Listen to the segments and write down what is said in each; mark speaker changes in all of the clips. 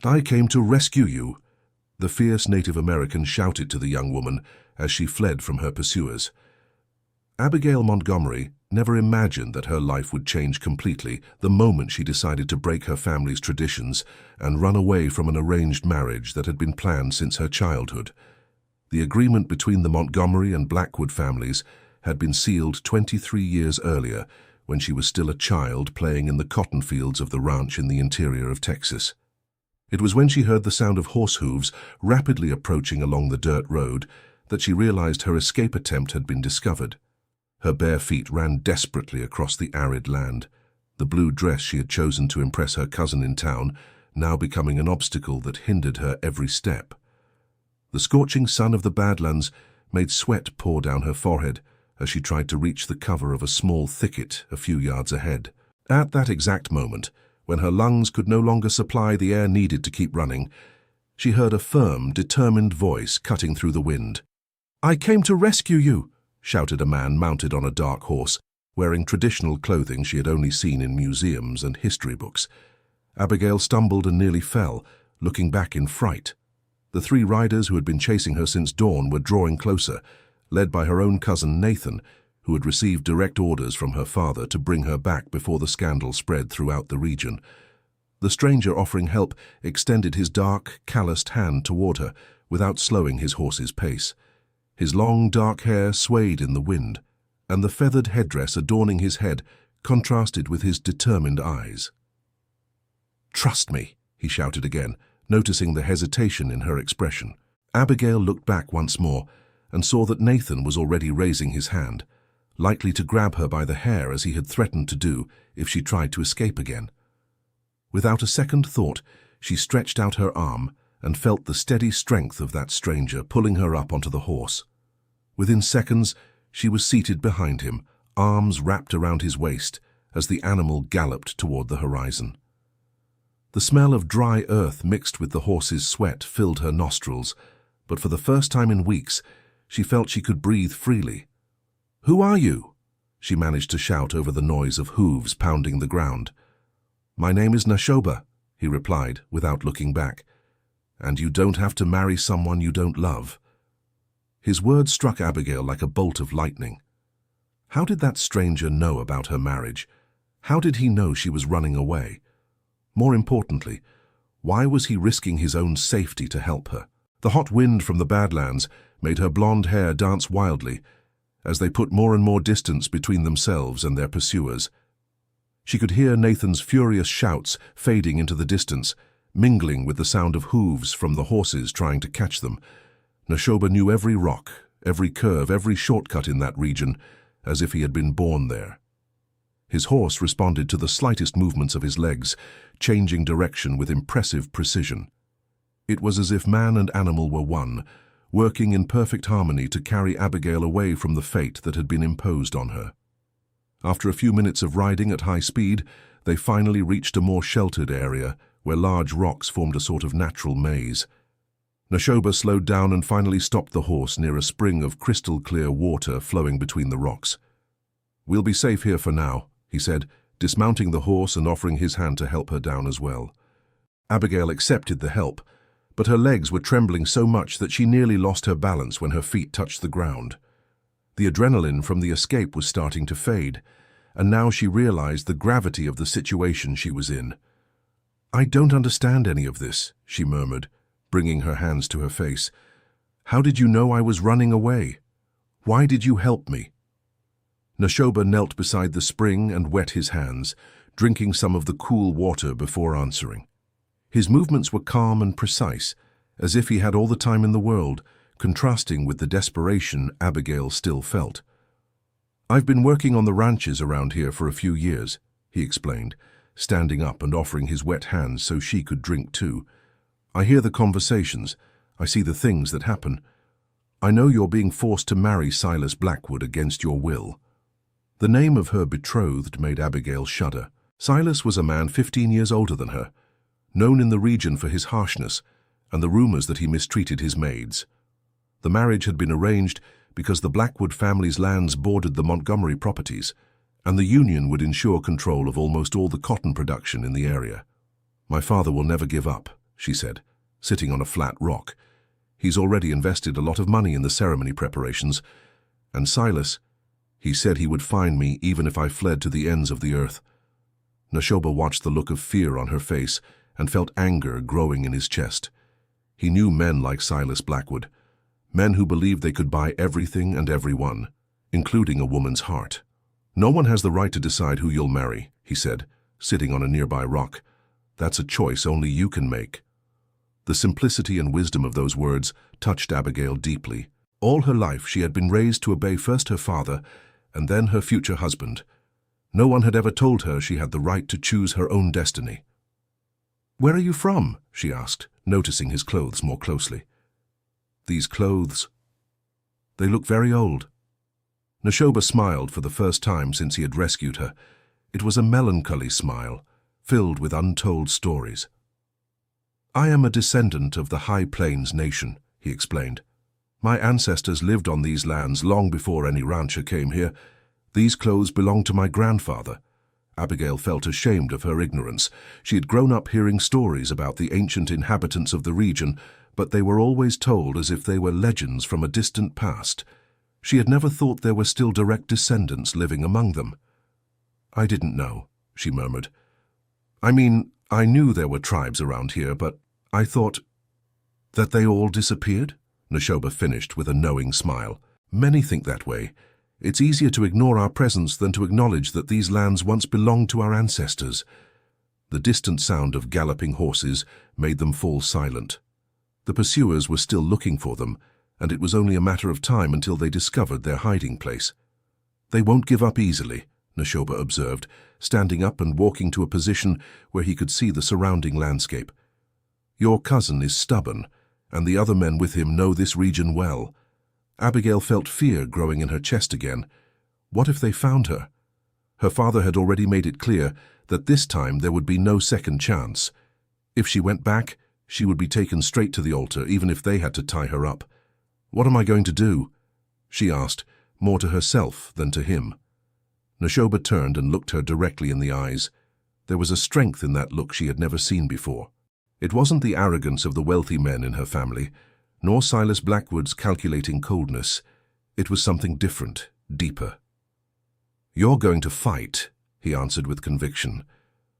Speaker 1: I came to rescue you, the fierce Native American shouted to the young woman as she fled from her pursuers. Abigail Montgomery never imagined that her life would change completely the moment she decided to break her family's traditions and run away from an arranged marriage that had been planned since her childhood. The agreement between the Montgomery and Blackwood families had been sealed 23 years earlier when she was still a child playing in the cotton fields of the ranch in the interior of Texas. It was when she heard the sound of horse hooves rapidly approaching along the dirt road that she realized her escape attempt had been discovered. Her bare feet ran desperately across the arid land, the blue dress she had chosen to impress her cousin in town now becoming an obstacle that hindered her every step. The scorching sun of the Badlands made sweat pour down her forehead as she tried to reach the cover of a small thicket a few yards ahead. At that exact moment, when her lungs could no longer supply the air needed to keep running, she heard a firm, determined voice cutting through the wind. "I came to rescue you," shouted a man mounted on a dark horse, wearing traditional clothing she had only seen in museums and history books. Abigail stumbled and nearly fell, looking back in fright. The three riders who had been chasing her since dawn were drawing closer, led by her own cousin Nathan, who had received direct orders from her father to bring her back before the scandal spread throughout the region. The stranger offering help extended his dark, calloused hand toward her without slowing his horse's pace. His long, dark hair swayed in the wind, and the feathered headdress adorning his head contrasted with his determined eyes. "Trust me," he shouted again, noticing the hesitation in her expression. Abigail looked back once more and saw that Nathan was already raising his hand, likely to grab her by the hair as he had threatened to do if she tried to escape again. Without a second thought, she stretched out her arm and felt the steady strength of that stranger pulling her up onto the horse. Within seconds, she was seated behind him, arms wrapped around his waist, as the animal galloped toward the horizon. The smell of dry earth mixed with the horse's sweat filled her nostrils, but for the first time in weeks, she felt she could breathe freely. "Who are you?" she managed to shout over the noise of hooves pounding the ground. "My name is Nashoba," he replied without looking back. "And you don't have to marry someone you don't love." His words struck Abigail like a bolt of lightning. How did that stranger know about her marriage? How did he know she was running away? More importantly, why was he risking his own safety to help her? The hot wind from the Badlands made her blonde hair dance wildly as they put more and more distance between themselves and their pursuers. She could hear Nathan's furious shouts fading into the distance, mingling with the sound of hooves from the horses trying to catch them. Nashoba knew every rock, every curve, every shortcut in that region, as if he had been born there. His horse responded to the slightest movements of his legs, changing direction with impressive precision. It was as if man and animal were one, working in perfect harmony to carry Abigail away from the fate that had been imposed on her. After a few minutes of riding at high speed, they finally reached a more sheltered area where large rocks formed a sort of natural maze. Nashoba slowed down and finally stopped the horse near a spring of crystal-clear water flowing between the rocks. "We'll be safe here for now," he said, dismounting the horse and offering his hand to help her down as well. Abigail accepted the help, but her legs were trembling so much that she nearly lost her balance when her feet touched the ground. The adrenaline from the escape was starting to fade, and now she realized the gravity of the situation she was in. "I don't understand any of this," she murmured, bringing her hands to her face. "How did you know I was running away? Why did you help me?" Nashoba knelt beside the spring and wet his hands, drinking some of the cool water before answering. His movements were calm and precise, as if he had all the time in the world, contrasting with the desperation Abigail still felt. "I've been working on the ranches around here for a few years," he explained, standing up and offering his wet hands so she could drink too. "I hear the conversations. I see the things that happen. I know you're being forced to marry Silas Blackwood against your will." The name of her betrothed made Abigail shudder. Silas was a man 15 years older than her, known in the region for his harshness and the rumors that he mistreated his maids. The marriage had been arranged because the Blackwood family's lands bordered the Montgomery properties, and the union would ensure control of almost all the cotton production in the area. "My father will never give up," she said, sitting on a flat rock. He's already invested a lot of money in the ceremony preparations. And Silas, he said he would find me even if I fled to the ends of the earth. Nashoba watched the look of fear on her face and felt anger growing in his chest. He knew men like Silas Blackwood, men who believed they could buy everything and everyone, including a woman's heart. "No one has the right to decide who you'll marry," he said, sitting on a nearby rock. "That's a choice only you can make." The simplicity and wisdom of those words touched Abigail deeply. All her life she had been raised to obey first her father and then her future husband. No one had ever told her she had the right to choose her own destiny. "Where are you from?" she asked, noticing his clothes more closely. "These clothes, they look very old." Nashoba smiled for the first time since he had rescued her. It was a melancholy smile, filled with untold stories. "I am a descendant of the High Plains nation," he explained. "My ancestors lived on these lands long before any rancher came here. These clothes belong to my grandfather." Abigail felt ashamed of her ignorance. She had grown up hearing stories about the ancient inhabitants of the region, but they were always told as if they were legends from a distant past. She had never thought there were still direct descendants living among them. "I didn't know," she murmured. "I mean, I knew there were tribes around here, but I thought that they all disappeared," Nashoba finished with a knowing smile. "Many think that way. It's easier to ignore our presence than to acknowledge that these lands once belonged to our ancestors." The distant sound of galloping horses made them fall silent. The pursuers were still looking for them, and it was only a matter of time until they discovered their hiding place. "They won't give up easily," Nashoba observed, standing up and walking to a position where he could see the surrounding landscape. "Your cousin is stubborn, and the other men with him know this region well." Abigail felt fear growing in her chest again. What if they found her? Her father had already made it clear that this time there would be no second chance. If she went back, she would be taken straight to the altar, even if they had to tie her up. "What am I going to do?" she asked, more to herself than to him. Nashoba turned and looked her directly in the eyes. There was a strength in that look she had never seen before. It wasn't the arrogance of the wealthy men in her family, nor Silas Blackwood's calculating coldness. It was something different, deeper. "You're going to fight," he answered with conviction.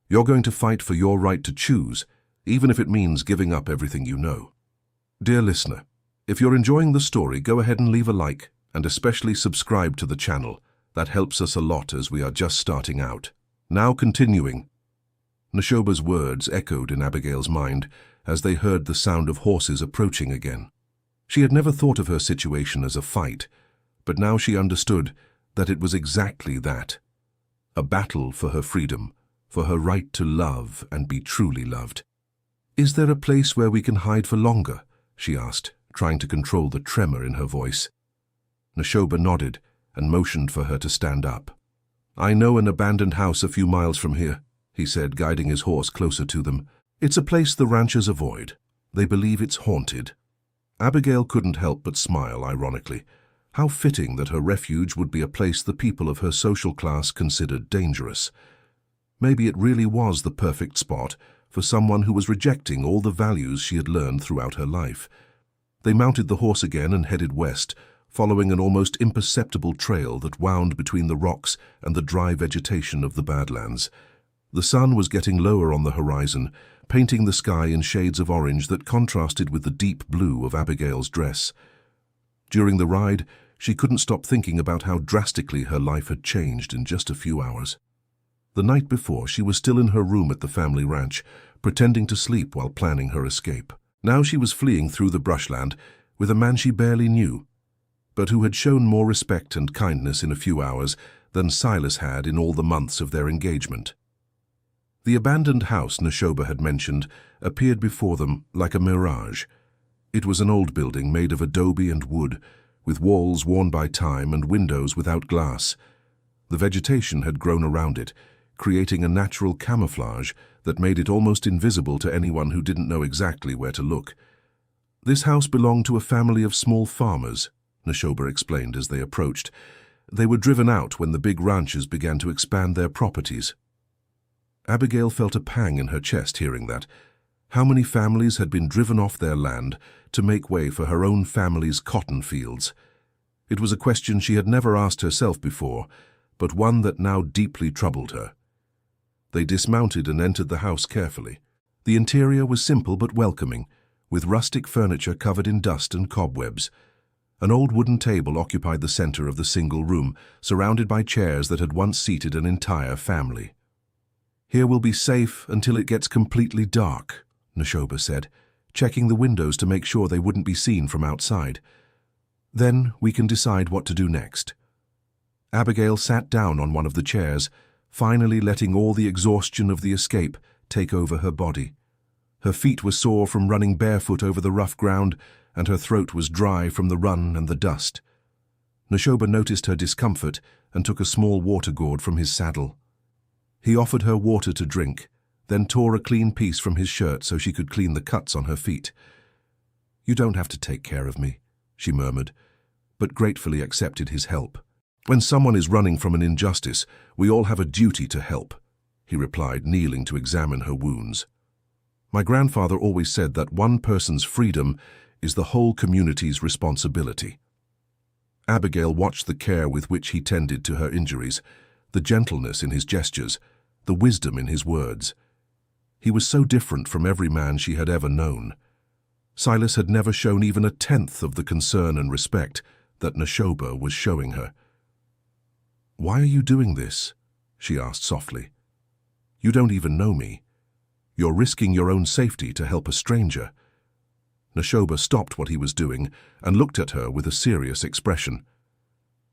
Speaker 1: "You're going to fight for your right to choose, even if it means giving up everything you know." Dear listener, if you're enjoying the story, go ahead and leave a like, and especially subscribe to the channel. That helps us a lot as we are just starting out. Now continuing. Nashoba's words echoed in Abigail's mind as they heard the sound of horses approaching again. She had never thought of her situation as a fight, but now she understood that it was exactly that. A battle for her freedom, for her right to love and be truly loved. "Is there a place where we can hide for longer?" she asked, trying to control the tremor in her voice. Nashoba nodded and motioned for her to stand up. "I know an abandoned house a few miles from here," he said, guiding his horse closer to them. "It's a place the ranchers avoid. They believe it's haunted." Abigail couldn't help but smile ironically. How fitting that her refuge would be a place the people of her social class considered dangerous. Maybe it really was the perfect spot for someone who was rejecting all the values she had learned throughout her life. They mounted the horse again and headed west, following an almost imperceptible trail that wound between the rocks and the dry vegetation of the Badlands. The sun was getting lower on the horizon, painting the sky in shades of orange that contrasted with the deep blue of Abigail's dress. During the ride, she couldn't stop thinking about how drastically her life had changed in just a few hours. The night before, she was still in her room at the family ranch, pretending to sleep while planning her escape. Now she was fleeing through the brushland with a man she barely knew, but who had shown more respect and kindness in a few hours than Silas had in all the months of their engagement. The abandoned house Nashoba had mentioned appeared before them like a mirage. It was an old building made of adobe and wood, with walls worn by time and windows without glass. The vegetation had grown around it, creating a natural camouflage that made it almost invisible to anyone who didn't know exactly where to look. This house belonged to a family of small farmers, Nashoba explained as they approached. They were driven out when the big ranchers began to expand their properties. Abigail felt a pang in her chest hearing that. How many families had been driven off their land to make way for her own family's cotton fields? It was a question she had never asked herself before, but one that now deeply troubled her. They dismounted and entered the house carefully. The interior was simple but welcoming, with rustic furniture covered in dust and cobwebs. An old wooden table occupied the center of the single room, surrounded by chairs that had once seated an entire family. "Here we'll be safe until it gets completely dark," Neshoba said, checking the windows to make sure they wouldn't be seen from outside. "Then we can decide what to do next." Abigail sat down on one of the chairs, finally letting all the exhaustion of the escape take over her body. Her feet were sore from running barefoot over the rough ground, and her throat was dry from the run and the dust. Neshoba noticed her discomfort and took a small water gourd from his saddle. He offered her water to drink, then tore a clean piece from his shirt so she could clean the cuts on her feet. "You don't have to take care of me," she murmured, but gratefully accepted his help. "When someone is running from an injustice, we all have a duty to help," he replied, kneeling to examine her wounds. "My grandfather always said that one person's freedom is the whole community's responsibility." Abigail watched the care with which he tended to her injuries, the gentleness in his gestures, the wisdom in his words. He was so different from every man she had ever known. Silas had never shown even a tenth of the concern and respect that Neshoba was showing her. "Why are you doing this?" she asked softly. "You don't even know me. You're risking your own safety to help a stranger." Neshoba stopped what he was doing and looked at her with a serious expression.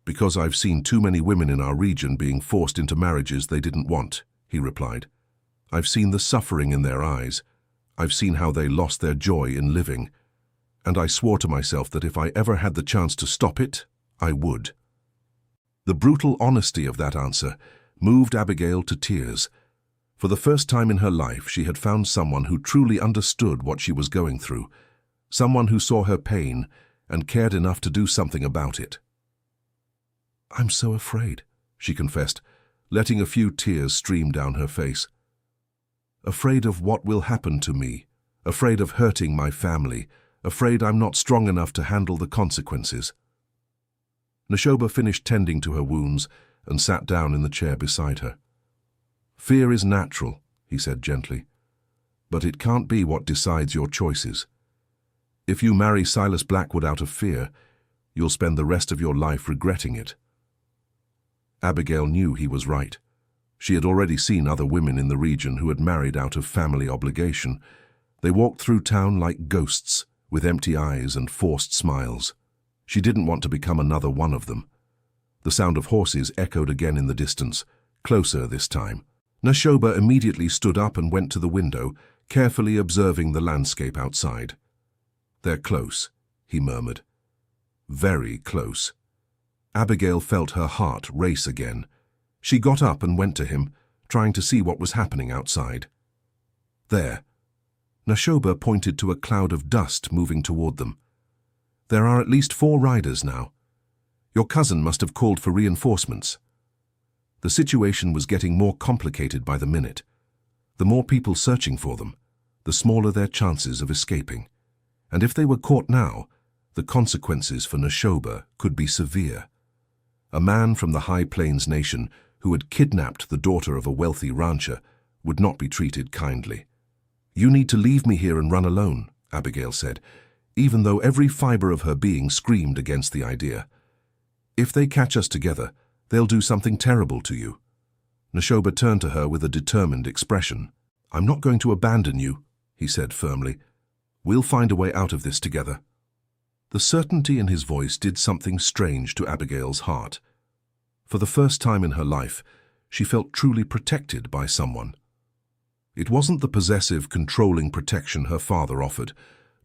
Speaker 1: "Because I've seen too many women in our region being forced into marriages they didn't want," he replied. "I've seen the suffering in their eyes. I've seen how they lost their joy in living. And I swore to myself that if I ever had the chance to stop it, I would." The brutal honesty of that answer moved Abigail to tears. For the first time in her life, she had found someone who truly understood what she was going through, someone who saw her pain and cared enough to do something about it. "I'm so afraid," she confessed, letting a few tears stream down her face. "Afraid of what will happen to me, afraid of hurting my family, afraid I'm not strong enough to handle the consequences." Neshoba finished tending to her wounds and sat down in the chair beside her. "Fear is natural," he said gently, "but it can't be what decides your choices. If you marry Silas Blackwood out of fear, you'll spend the rest of your life regretting it." Abigail knew he was right. She had already seen other women in the region who had married out of family obligation. They walked through town like ghosts, with empty eyes and forced smiles. She didn't want to become another one of them. The sound of horses echoed again in the distance, closer this time. Neshoba immediately stood up and went to the window, carefully observing the landscape outside. "They're close," he murmured. "Very close." Abigail felt her heart race again. She got up and went to him, trying to see what was happening outside. "There." Neshoba pointed to a cloud of dust moving toward them. "There are at least 4 riders now. Your cousin must have called for reinforcements." The situation was getting more complicated by the minute. The more people searching for them, the smaller their chances of escaping. And if they were caught now, the consequences for Neshoba could be severe. A man from the High Plains nation who had kidnapped the daughter of a wealthy rancher would not be treated kindly. "You need to leave me here and run alone," Abigail said, even though every fiber of her being screamed against the idea. "If they catch us together, they'll do something terrible to you." Neshoba turned to her with a determined expression. "I'm not going to abandon you," he said firmly. "We'll find a way out of this together." The certainty in his voice did something strange to Abigail's heart. For the first time in her life, she felt truly protected by someone. It wasn't the possessive, controlling protection her father offered,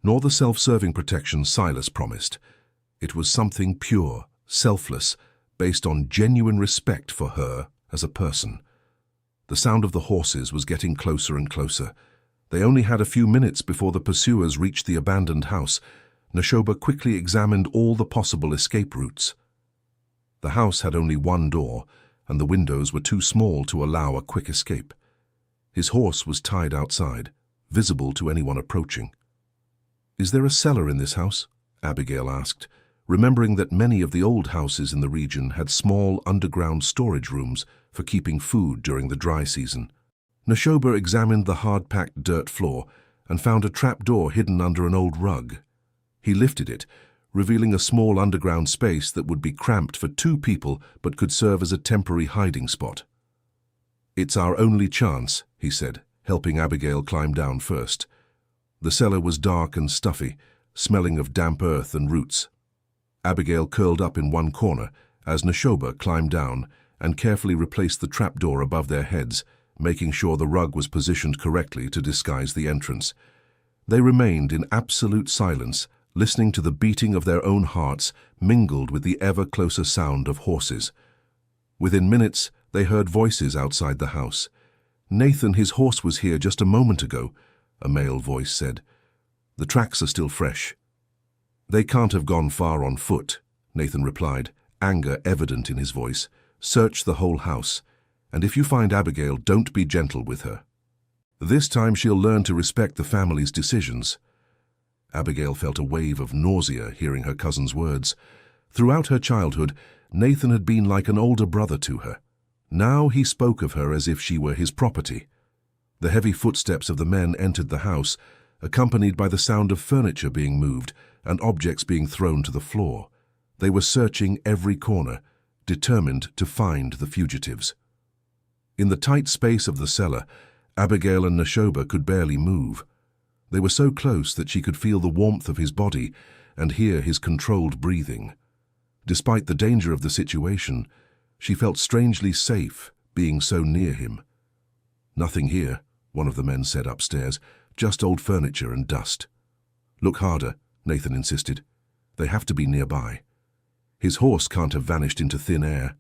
Speaker 1: nor the self-serving protection Silas promised. It was something pure, selfless, based on genuine respect for her as a person. The sound of the horses was getting closer and closer. They only had a few minutes before the pursuers reached the abandoned house. Neshoba quickly examined all the possible escape routes. The house had only one door, and the windows were too small to allow a quick escape. His horse was tied outside, visible to anyone approaching. "Is there a cellar in this house?" Abigail asked, remembering that many of the old houses in the region had small underground storage rooms for keeping food during the dry season. Neshoba examined the hard-packed dirt floor and found a trapdoor hidden under an old rug. He lifted it, revealing a small underground space that would be cramped for 2 people but could serve as a temporary hiding spot. "It's our only chance," he said, helping Abigail climb down first. The cellar was dark and stuffy, smelling of damp earth and roots. Abigail curled up in one corner as Neshoba climbed down and carefully replaced the trapdoor above their heads, making sure the rug was positioned correctly to disguise the entrance. They remained in absolute silence, listening to the beating of their own hearts mingled with the ever-closer sound of horses. Within minutes, they heard voices outside the house. "Nathan, his horse was here just a moment ago," a male voice said. "The tracks are still fresh." "They can't have gone far on foot," Nathan replied, anger evident in his voice. "Search the whole house, and if you find Abigail, don't be gentle with her. This time she'll learn to respect the family's decisions." Abigail felt a wave of nausea hearing her cousin's words. Throughout her childhood, Nathan had been like an older brother to her. Now he spoke of her as if she were his property. The heavy footsteps of the men entered the house, accompanied by the sound of furniture being moved and objects being thrown to the floor. They were searching every corner, determined to find the fugitives. In the tight space of the cellar, Abigail and Neshoba could barely move. They were so close that she could feel the warmth of his body and hear his controlled breathing. Despite the danger of the situation, she felt strangely safe being so near him. "Nothing here," one of the men said upstairs, "just old furniture and dust." "Look harder," Nathan insisted. "They have to be nearby. His horse can't have vanished into thin air."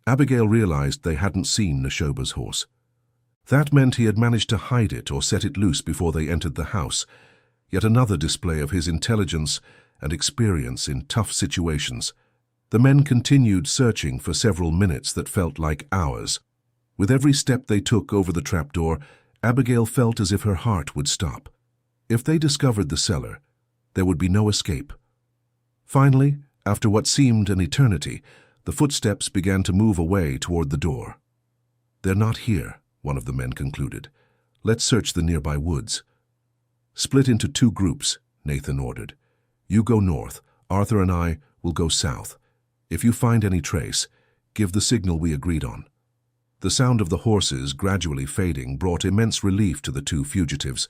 Speaker 1: Abigail realized they hadn't seen Neshoba's horse. That meant he had managed to hide it or set it loose before they entered the house, yet another display of his intelligence and experience in tough situations. The men continued searching for several minutes that felt like hours. With every step they took over the trapdoor, Abigail felt as if her heart would stop. If they discovered the cellar, there would be no escape. Finally, after what seemed an eternity, the footsteps began to move away toward the door. "They're not here," one of the men concluded. "Let's search the nearby woods." "Split into 2 groups," Nathan ordered. "You go north, Arthur and I will go south. If you find any trace, give the signal we agreed on." The sound of the horses gradually fading brought immense relief to the 2 fugitives,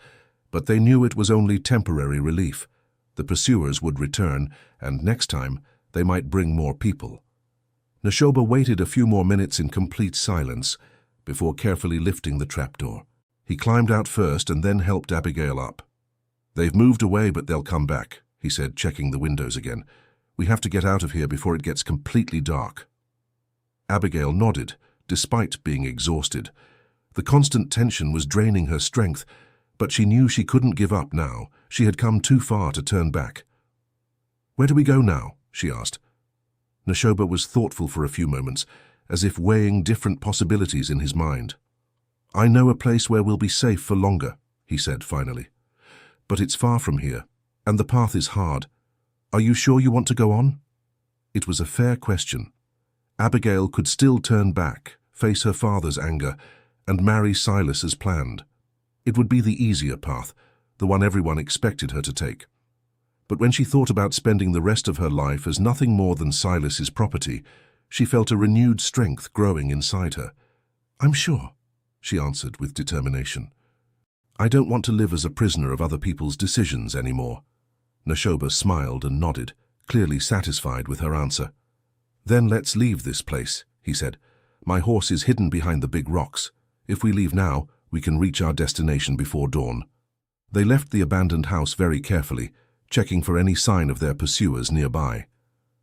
Speaker 1: but they knew it was only temporary relief. The pursuers would return, and next time they might bring more people. Neshoba waited a few more minutes in complete silence before carefully lifting the trapdoor. He climbed out first and then helped Abigail up. "They've moved away, but they'll come back," he said, checking the windows again. "We have to get out of here before it gets completely dark." Abigail nodded, despite being exhausted. The constant tension was draining her strength, but she knew she couldn't give up now. She had come too far to turn back. "Where do we go now?" she asked. Neshoba was thoughtful for a few moments, as if weighing different possibilities in his mind. "I know a place where we'll be safe for longer," he said finally. "But it's far from here, and the path is hard. Are you sure you want to go on?" It was a fair question. Abigail could still turn back, face her father's anger, and marry Silas as planned. It would be the easier path, the one everyone expected her to take. But when she thought about spending the rest of her life as nothing more than Silas's property, she felt a renewed strength growing inside her. "I'm sure," she answered with determination. "I don't want to live as a prisoner of other people's decisions anymore." Neshoba smiled and nodded, clearly satisfied with her answer. "Then let's leave this place," he said. "My horse is hidden behind the big rocks. If we leave now, we can reach our destination before dawn." They left the abandoned house very carefully, checking for any sign of their pursuers nearby.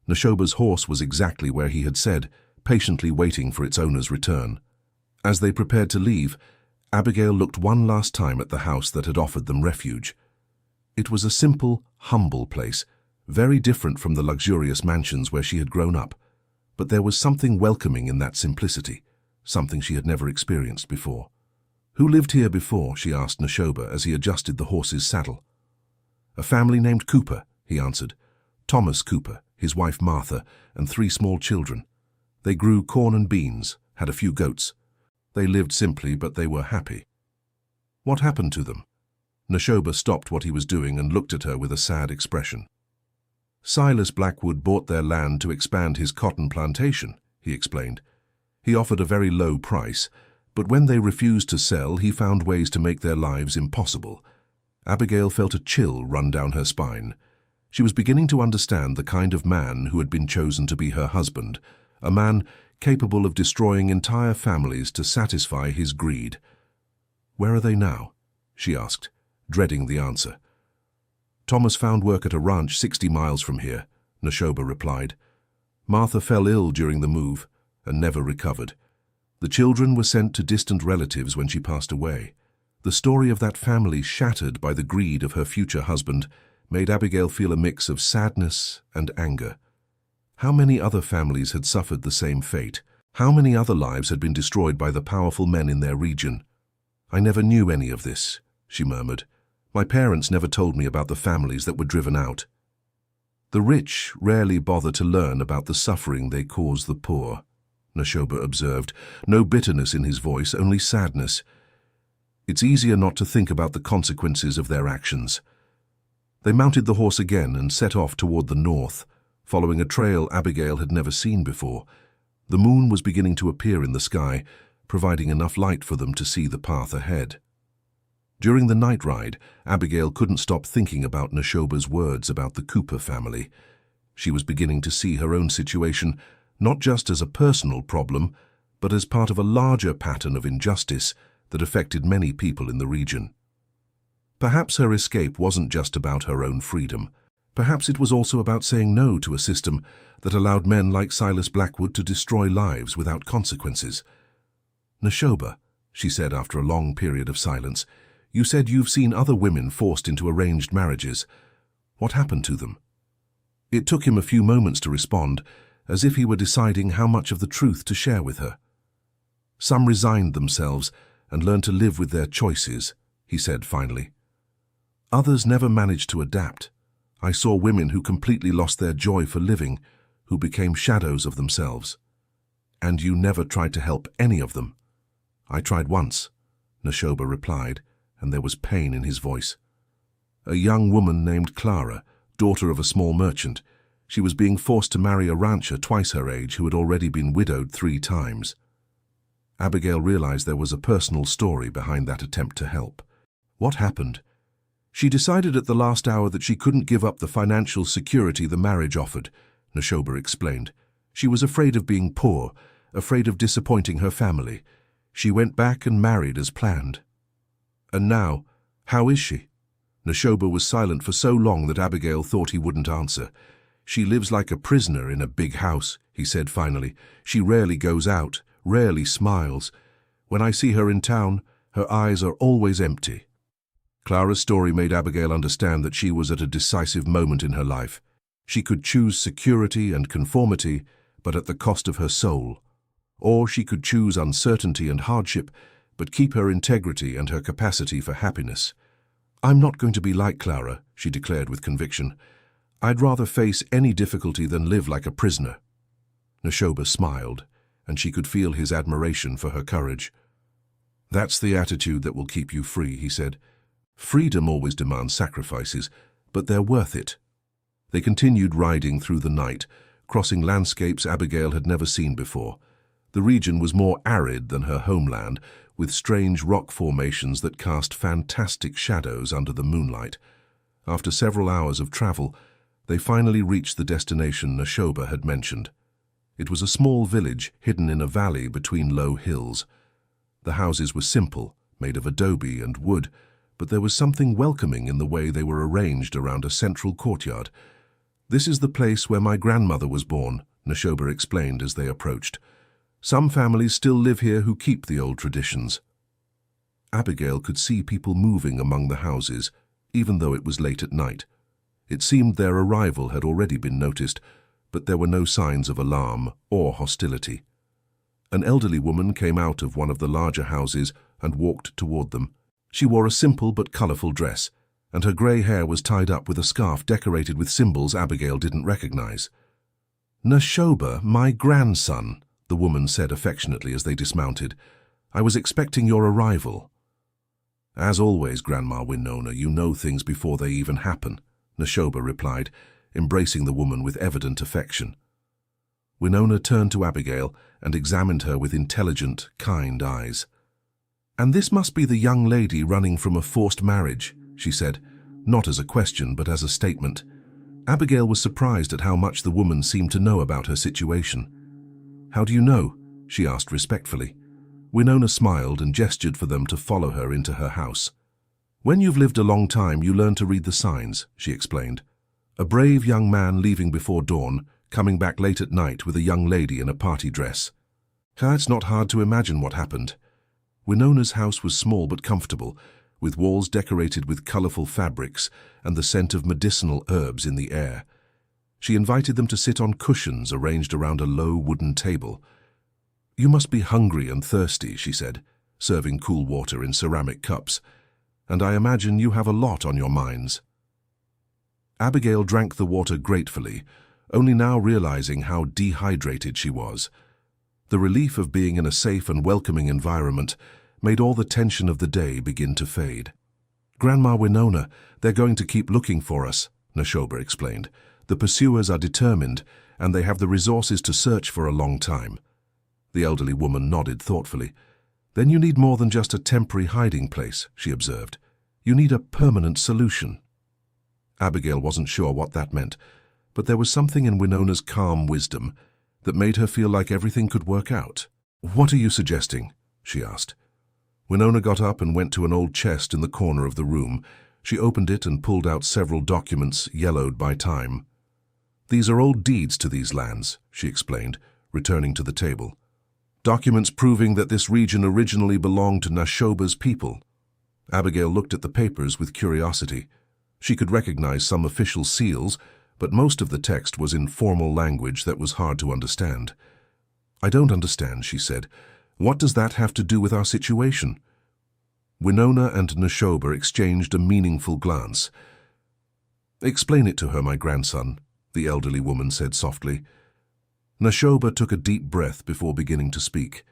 Speaker 1: Neshoba's horse was exactly where he had said, patiently waiting for its owner's return. As they prepared to leave, Abigail looked one last time at the house that had offered them refuge. It was a simple, humble place, very different from the luxurious mansions where she had grown up. But there was something welcoming in that simplicity, something she had never experienced before. "Who lived here before?" she asked Neshoba as he adjusted the horse's saddle. "A family named Cooper," he answered. "Thomas Cooper, his wife Martha, and 3 small children. They grew corn and beans, had a few goats. They lived simply, but they were happy." "What happened to them?" Neshoba stopped what he was doing and looked at her with a sad expression. "Silas Blackwood bought their land to expand his cotton plantation," he explained. "He offered a very low price, but when they refused to sell, he found ways to make their lives impossible." Abigail felt a chill run down her spine. She was beginning to understand the kind of man who had been chosen to be her husband, a man capable of destroying entire families to satisfy his greed. "Where are they now?" she asked, dreading the answer. "Thomas found work at a ranch 60 miles from here," Neshoba replied. "Martha fell ill during the move and never recovered. The children were sent to distant relatives when she passed away." The story of that family shattered by the greed of her future husband made Abigail feel a mix of sadness and anger. How many other families had suffered the same fate? How many other lives had been destroyed by the powerful men in their region? "I never knew any of this," she murmured. "My parents never told me about the families that were driven out." "The rich rarely bother to learn about the suffering they cause the poor," Neshoba observed, no bitterness in his voice, only sadness. "It's easier not to think about the consequences of their actions." They mounted the horse again and set off toward the north, following a trail Abigail had never seen before. The moon was beginning to appear in the sky, providing enough light for them to see the path ahead. During the night ride, Abigail couldn't stop thinking about Neshoba's words about the Cooper family. She was beginning to see her own situation not just as a personal problem, but as part of a larger pattern of injustice that affected many people in the region. Perhaps her escape wasn't just about her own freedom. Perhaps it was also about saying no to a system that allowed men like Silas Blackwood to destroy lives without consequences. "Neshoba," she said after a long period of silence, "you said you've seen other women forced into arranged marriages. What happened to them?" It took him a few moments to respond, as if he were deciding how much of the truth to share with her. "Some resigned themselves and learned to live with their choices," he said finally. "Others never managed to adapt. I saw women who completely lost their joy for living, who became shadows of themselves." "And you never tried to help any of them?" "I tried once," Neshoba replied, and there was pain in his voice. "A young woman named Clara, daughter of a small merchant. She was being forced to marry a rancher twice her age who had already been widowed 3 times. Abigail realized there was a personal story behind that attempt to help. "What happened?" "She decided at the last hour that she couldn't give up the financial security the marriage offered," Neshoba explained. "She was afraid of being poor, afraid of disappointing her family. She went back and married as planned." "And now, how is she?" Neshoba was silent for so long that Abigail thought he wouldn't answer. "She lives like a prisoner in a big house," he said finally. "She rarely goes out, rarely smiles. When I see her in town, her eyes are always empty." Clara's story made Abigail understand that she was at a decisive moment in her life. She could choose security and conformity, but at the cost of her soul. Or she could choose uncertainty and hardship, but keep her integrity and her capacity for happiness. "I'm not going to be like Clara," she declared with conviction. "I'd rather face any difficulty than live like a prisoner." Neshoba smiled, and she could feel his admiration for her courage. "That's the attitude that will keep you free," he said. "Freedom always demands sacrifices, but they're worth it." They continued riding through the night, crossing landscapes Abigail had never seen before. The region was more arid than her homeland, with strange rock formations that cast fantastic shadows under the moonlight. After several hours of travel, they finally reached the destination Neshoba had mentioned. It was a small village hidden in a valley between low hills. The houses were simple, made of adobe and wood, but there was something welcoming in the way they were arranged around a central courtyard. "This is the place where my grandmother was born," Neshoba explained as they approached. "Some families still live here who keep the old traditions." Abigail could see people moving among the houses, even though it was late at night. It seemed their arrival had already been noticed, but there were no signs of alarm or hostility. An elderly woman came out of one of the larger houses and walked toward them. She wore a simple but colorful dress, and her grey hair was tied up with a scarf decorated with symbols Abigail didn't recognize. "Nashoba, my grandson," the woman said affectionately as they dismounted. "I was expecting your arrival." "As always, Grandma Winona, you know things before they even happen," Nashoba replied, embracing the woman with evident affection. Winona turned to Abigail and examined her with intelligent, kind eyes. "And this must be the young lady running from a forced marriage," she said, not as a question but as a statement. Abigail was surprised at how much the woman seemed to know about her situation. "How do you know?" she asked respectfully. Winona smiled and gestured for them to follow her into her house. "When you've lived a long time, you learn to read the signs," she explained. "A brave young man leaving before dawn, coming back late at night with a young lady in a party dress." It's not hard to imagine what happened. Winona's house was small but comfortable, with walls decorated with colorful fabrics and the scent of medicinal herbs in the air. She invited them to sit on cushions arranged around a low wooden table. "You must be hungry and thirsty," she said, serving cool water in ceramic cups, "and I imagine you have a lot on your minds." Abigail drank the water gratefully, only now realizing how dehydrated she was. The relief of being in a safe and welcoming environment made all the tension of the day begin to fade. "Grandma Winona, they're going to keep looking for us," Nashoba explained. "The pursuers are determined, and they have the resources to search for a long time." The elderly woman nodded thoughtfully. "Then you need more than just a temporary hiding place," she observed. "You need a permanent solution." Abigail wasn't sure what that meant, but there was something in Winona's calm wisdom that made her feel like everything could work out. "What are you suggesting?" she asked. Winona got up and went to an old chest in the corner of the room. She opened it and pulled out several documents yellowed by time. "These are old deeds to these lands," she explained, returning to the table. "Documents proving that this region originally belonged to Nashoba's people." Abigail looked at the papers with curiosity. She could recognize some official seals, but most of the text was in formal language that was hard to understand. "I don't understand," she said. "What does that have to do with our situation?" Winona and Nashoba exchanged a meaningful glance. "Explain it to her, my grandson," the elderly woman said softly. Nashoba took a deep breath before beginning to speak.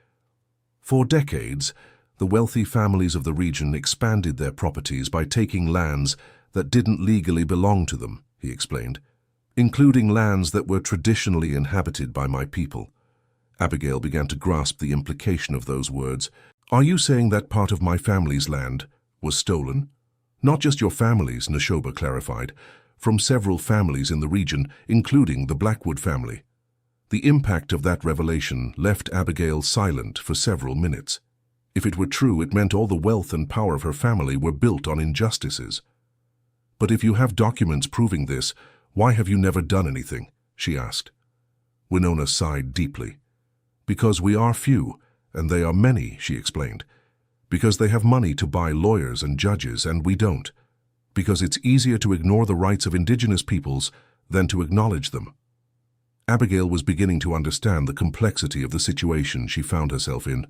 Speaker 1: "For decades, the wealthy families of the region expanded their properties by taking lands that didn't legally belong to them," he explained, "including lands that were traditionally inhabited by my people." Abigail began to grasp the implication of those words. "Are you saying that part of my family's land was stolen?" "Not just your family's," Nashoba clarified, "from several families in the region, including the Blackwood family." The impact of that revelation left Abigail silent for several minutes. If it were true, it meant all the wealth and power of her family were built on injustices. "But if you have documents proving this, why have you never done anything?" she asked. Winona sighed deeply. "Because we are few, and they are many," she explained. "Because they have money to buy lawyers and judges, and we don't. Because it's easier to ignore the rights of indigenous peoples than to acknowledge them." Abigail was beginning to understand the complexity of the situation she found herself in.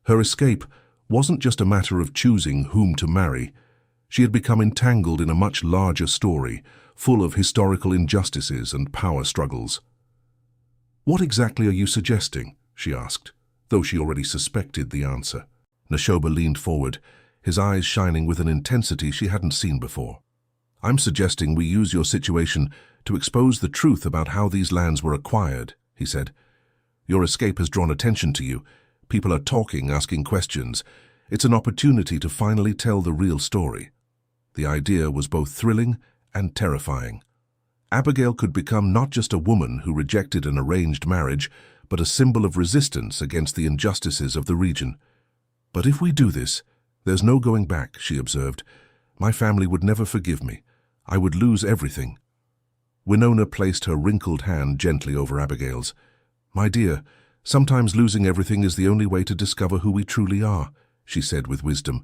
Speaker 1: Her escape wasn't just a matter of choosing whom to marry. She had become entangled in a much larger story, full of historical injustices and power struggles. "What exactly are you suggesting?" she asked, though she already suspected the answer. Nashoba leaned forward, his eyes shining with an intensity she hadn't seen before. "I'm suggesting we use your situation to expose the truth about how these lands were acquired," he said. "Your escape has drawn attention to you. People are talking, asking questions. It's an opportunity to finally tell the real story." The idea was both thrilling and terrifying. Abigail could become not just a woman who rejected an arranged marriage, but a symbol of resistance against the injustices of the region. "But if we do this, there's no going back," she observed. "My family would never forgive me. I would lose everything." Winona placed her wrinkled hand gently over Abigail's. "My dear, sometimes losing everything is the only way to discover who we truly are," she said with wisdom,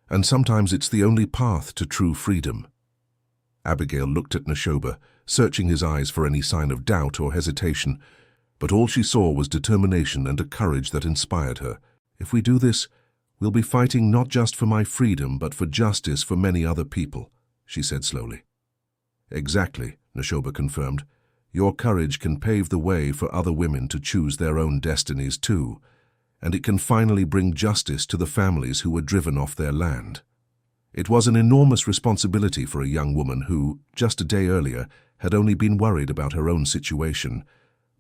Speaker 1: "and sometimes it's the only path to true freedom." Abigail looked at Nashoba, searching his eyes for any sign of doubt or hesitation, But all she saw was determination and a courage that inspired her. "If we do this, we'll be fighting not just for my freedom, but for justice for many other people," she said slowly. "Exactly," Neshoba confirmed. "Your courage can pave the way for other women to choose their own destinies too, and it can finally bring justice to the families who were driven off their land." It was an enormous responsibility for a young woman who, just a day earlier, had only been worried about her own situation,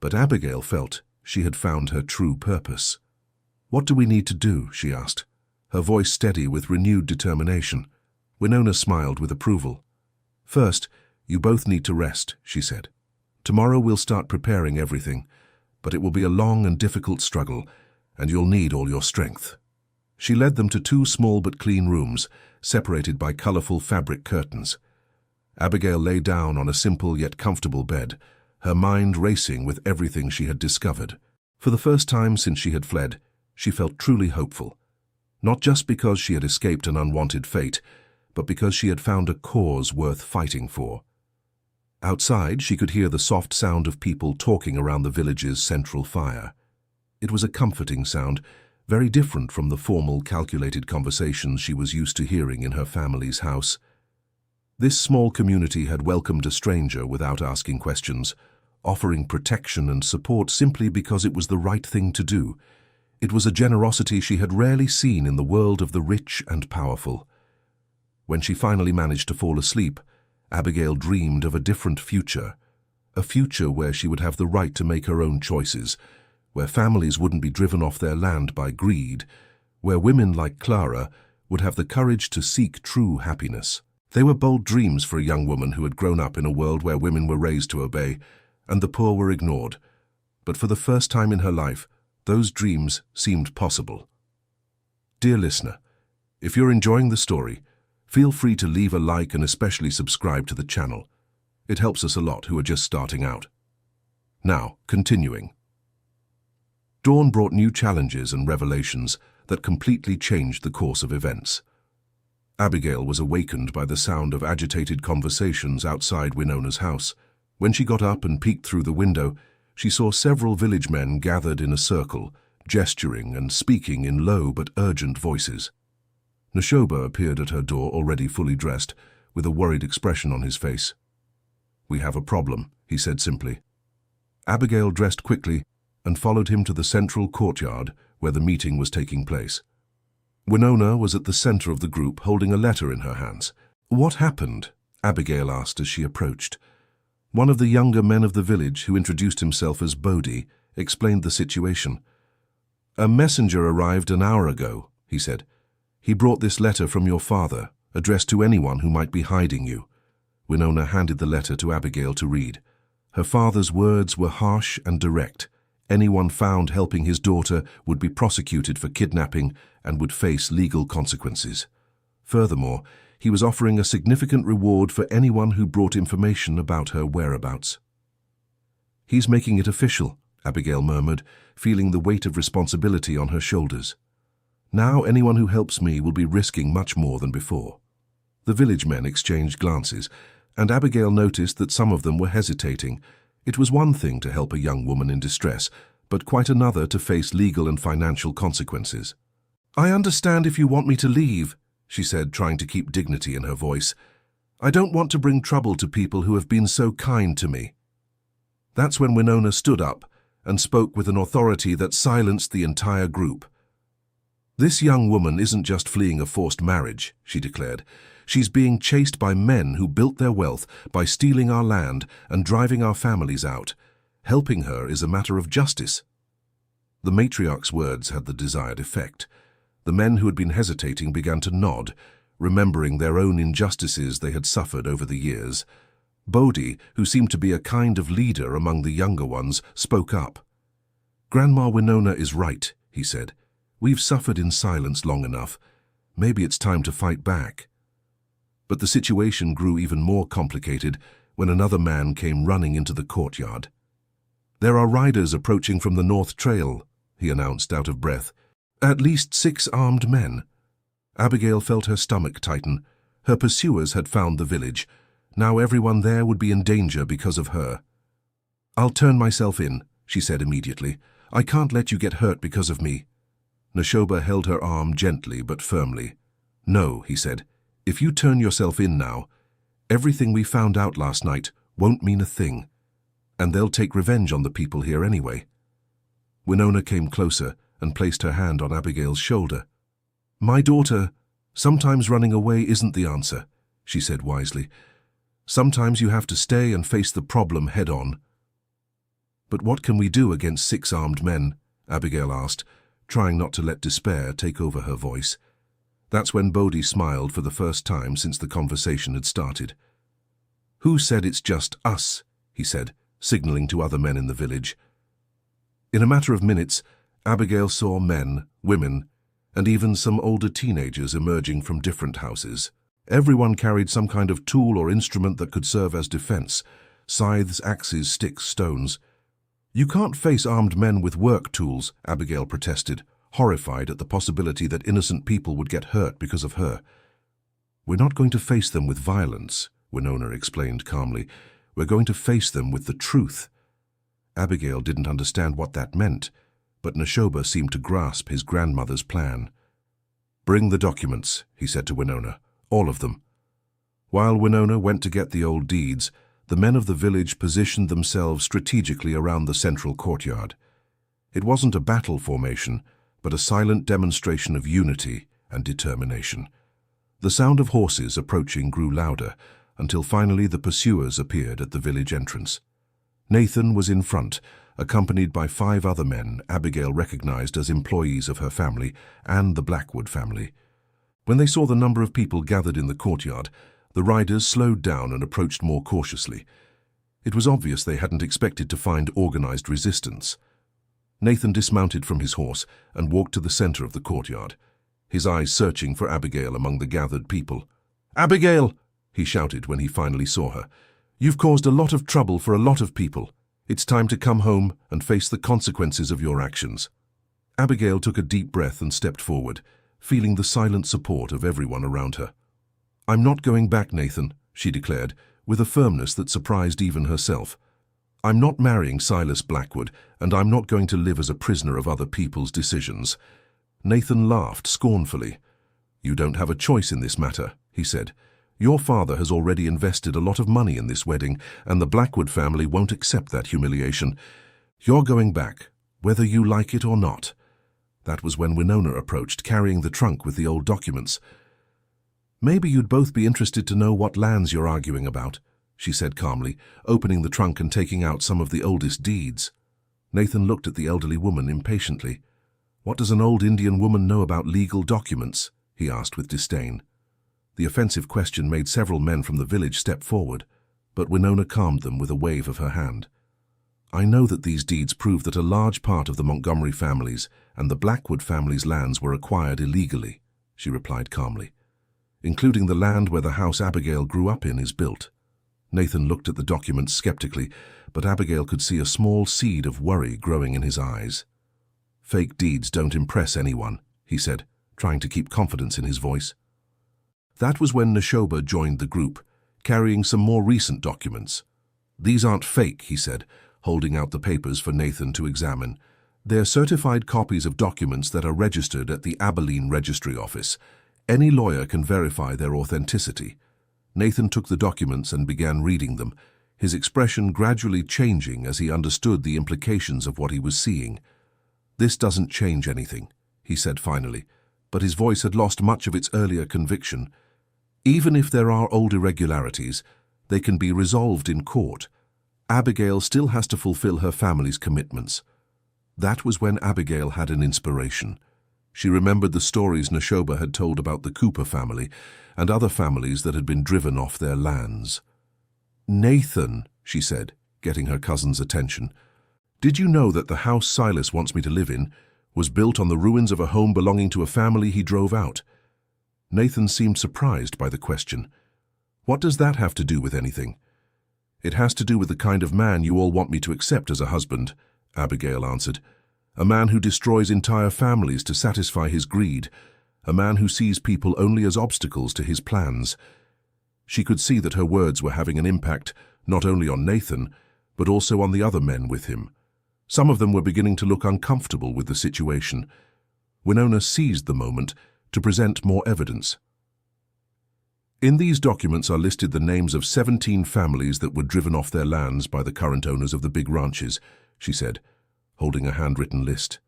Speaker 1: but Abigail felt she had found her true purpose. "What do we need to do?" she asked, her voice steady with renewed determination. Winona smiled with approval. "First, you both need to rest," she said. "Tomorrow we'll start preparing everything, but it will be a long and difficult struggle, and you'll need all your strength." She led them to 2 small but clean rooms, separated by colorful fabric curtains. Abigail lay down on a simple yet comfortable bed, her mind racing with everything she had discovered. For the first time since she had fled, she felt truly hopeful. Not just because she had escaped an unwanted fate, but because she had found a cause worth fighting for. Outside, she could hear the soft sound of people talking around the village's central fire. It was a comforting sound, very different from the formal, calculated conversations she was used to hearing in her family's house. This small community had welcomed a stranger without asking questions, offering protection and support simply because it was the right thing to do. It was a generosity she had rarely seen in the world of the rich and powerful. When she finally managed to fall asleep, Abigail dreamed of a different future, a future where she would have the right to make her own choices, where families wouldn't be driven off their land by greed, where women like Clara would have the courage to seek true happiness. They were bold dreams for a young woman who had grown up in a world where women were raised to obey, and the poor were ignored. But for the first time in her life, those dreams seemed possible. Dear listener, if you're enjoying the story, feel free to leave a like and especially subscribe to the channel. It helps us a lot who are just starting out. Now, continuing. Dawn brought new challenges and revelations that completely changed the course of events. Abigail was awakened by the sound of agitated conversations outside Winona's house. When she got up and peeked through the window, she saw several village men gathered in a circle, gesturing and speaking in low but urgent voices. Neshoba appeared at her door already fully dressed, with a worried expression on his face. "We have a problem," he said simply. Abigail dressed quickly and followed him to the central courtyard where the meeting was taking place. Winona was at the center of the group, holding a letter in her hands. "What happened?" Abigail asked as she approached. One of the younger men of the village, who introduced himself as Bodhi, explained the situation. "A messenger arrived an hour ago," he said. "He brought this letter from your father, addressed to anyone who might be hiding you." Winona handed the letter to Abigail to read. Her father's words were harsh and direct. Anyone found helping his daughter would be prosecuted for kidnapping and would face legal consequences. Furthermore, he was offering a significant reward for anyone who brought information about her whereabouts. "He's making it official," Abigail murmured, feeling the weight of responsibility on her shoulders. "Now anyone who helps me will be risking much more than before." The village men exchanged glances, and Abigail noticed that some of them were hesitating. It was one thing to help a young woman in distress, but quite another to face legal and financial consequences. "I understand if you want me to leave," she said, trying to keep dignity in her voice. "I don't want to bring trouble to people who have been so kind to me." That's when Winona stood up and spoke with an authority that silenced the entire group. "This young woman isn't just fleeing a forced marriage," she declared. "She's being chased by men who built their wealth by stealing our land and driving our families out. Helping her is a matter of justice." The matriarch's words had the desired effect. The men who had been hesitating began to nod, remembering their own injustices they had suffered over the years. Bodhi, who seemed to be a kind of leader among the younger ones, spoke up. "Grandma Winona is right," he said. "We've suffered in silence long enough. Maybe it's time to fight back." But the situation grew even more complicated when another man came running into the courtyard. "There are riders approaching from the North Trail," he announced out of breath. "At least 6 armed men." Abigail felt her stomach tighten. Her pursuers had found the village. Now everyone there would be in danger because of her. "I'll turn myself in," she said immediately. "I can't let you get hurt because of me." Neshoba held her arm gently but firmly. "No," he said. "If you turn yourself in now, everything we found out last night won't mean a thing. And they'll take revenge on the people here anyway." Winona came closer and placed her hand on Abigail's shoulder. "My daughter, sometimes running away isn't the answer," she said wisely. "Sometimes you have to stay and face the problem head-on." "But what can we do against 6 armed men?" Abigail asked, trying not to let despair take over her voice. That's when Bodhi smiled for the first time since the conversation had started. "Who said it's just us?" he said, signaling to other men in the village. In a matter of minutes, Abigail saw men, women, and even some older teenagers emerging from different houses. Everyone carried some kind of tool or instrument that could serve as defense: scythes, axes, sticks, stones. "You can't face armed men with work tools," Abigail protested, horrified at the possibility that innocent people would get hurt because of her. "We're not going to face them with violence," Winona explained calmly. "We're going to face them with the truth." Abigail didn't understand what that meant, but Neshoba seemed to grasp his grandmother's plan. "Bring the documents," he said to Winona. "All of them." While Winona went to get the old deeds, the men of the village positioned themselves strategically around the central courtyard. It wasn't a battle formation, but a silent demonstration of unity and determination. The sound of horses approaching grew louder, until finally the pursuers appeared at the village entrance. Nathan was in front, accompanied by 5 other men Abigail recognized as employees of her family and the Blackwood family. When they saw the number of people gathered in the courtyard, the riders slowed down and approached more cautiously. It was obvious they hadn't expected to find organized resistance. Nathan dismounted from his horse and walked to the center of the courtyard, his eyes searching for Abigail among the gathered people. "Abigail!" he shouted when he finally saw her. "You've caused a lot of trouble for a lot of people. It's time to come home and face the consequences of your actions." Abigail took a deep breath and stepped forward, feeling the silent support of everyone around her. "I'm not going back, Nathan," she declared, with a firmness that surprised even herself. "I'm not marrying Silas Blackwood, and I'm not going to live as a prisoner of other people's decisions." Nathan laughed scornfully. "You don't have a choice in this matter," he said. "Your father has already invested a lot of money in this wedding, and the Blackwood family won't accept that humiliation. You're going back, whether you like it or not." That was when Winona approached, carrying the trunk with the old documents. "Maybe you'd both be interested to know what lands you're arguing about," she said calmly, opening the trunk and taking out some of the oldest deeds. Nathan looked at the elderly woman impatiently. "What does an old Indian woman know about legal documents?" he asked with disdain. The offensive question made several men from the village step forward, but Winona calmed them with a wave of her hand. "I know that these deeds prove that a large part of the Montgomery family's and the Blackwood family's lands were acquired illegally," she replied calmly. "Including the land where the house Abigail grew up in is built." Nathan looked at the documents skeptically, but Abigail could see a small seed of worry growing in his eyes. "Fake deeds don't impress anyone," he said, trying to keep confidence in his voice. That was when Neshoba joined the group, carrying some more recent documents. "These aren't fake," he said, holding out the papers for Nathan to examine. "They're certified copies of documents that are registered at the Abilene Registry Office. Any lawyer can verify their authenticity." Nathan took the documents and began reading them, his expression gradually changing as he understood the implications of what he was seeing. "This doesn't change anything," he said finally, but his voice had lost much of its earlier conviction. "Even if there are old irregularities, they can be resolved in court. Abigail still has to fulfill her family's commitments." That was when Abigail had an inspiration. She remembered the stories Neshoba had told about the Cooper family and other families that had been driven off their lands. "Nathan," she said, getting her cousin's attention, "did you know that the house Silas wants me to live in was built on the ruins of a home belonging to a family he drove out?" Nathan seemed surprised by the question. "What does that have to do with anything?" "It has to do with the kind of man you all want me to accept as a husband," Abigail answered. "A man who destroys entire families to satisfy his greed. A man who sees people only as obstacles to his plans." She could see that her words were having an impact not only on Nathan, but also on the other men with him. Some of them were beginning to look uncomfortable with the situation. Winona seized the moment to present more evidence. In these documents are listed the names of 17 families that were driven off their lands by the current owners of the big ranches, she said, holding a handwritten list.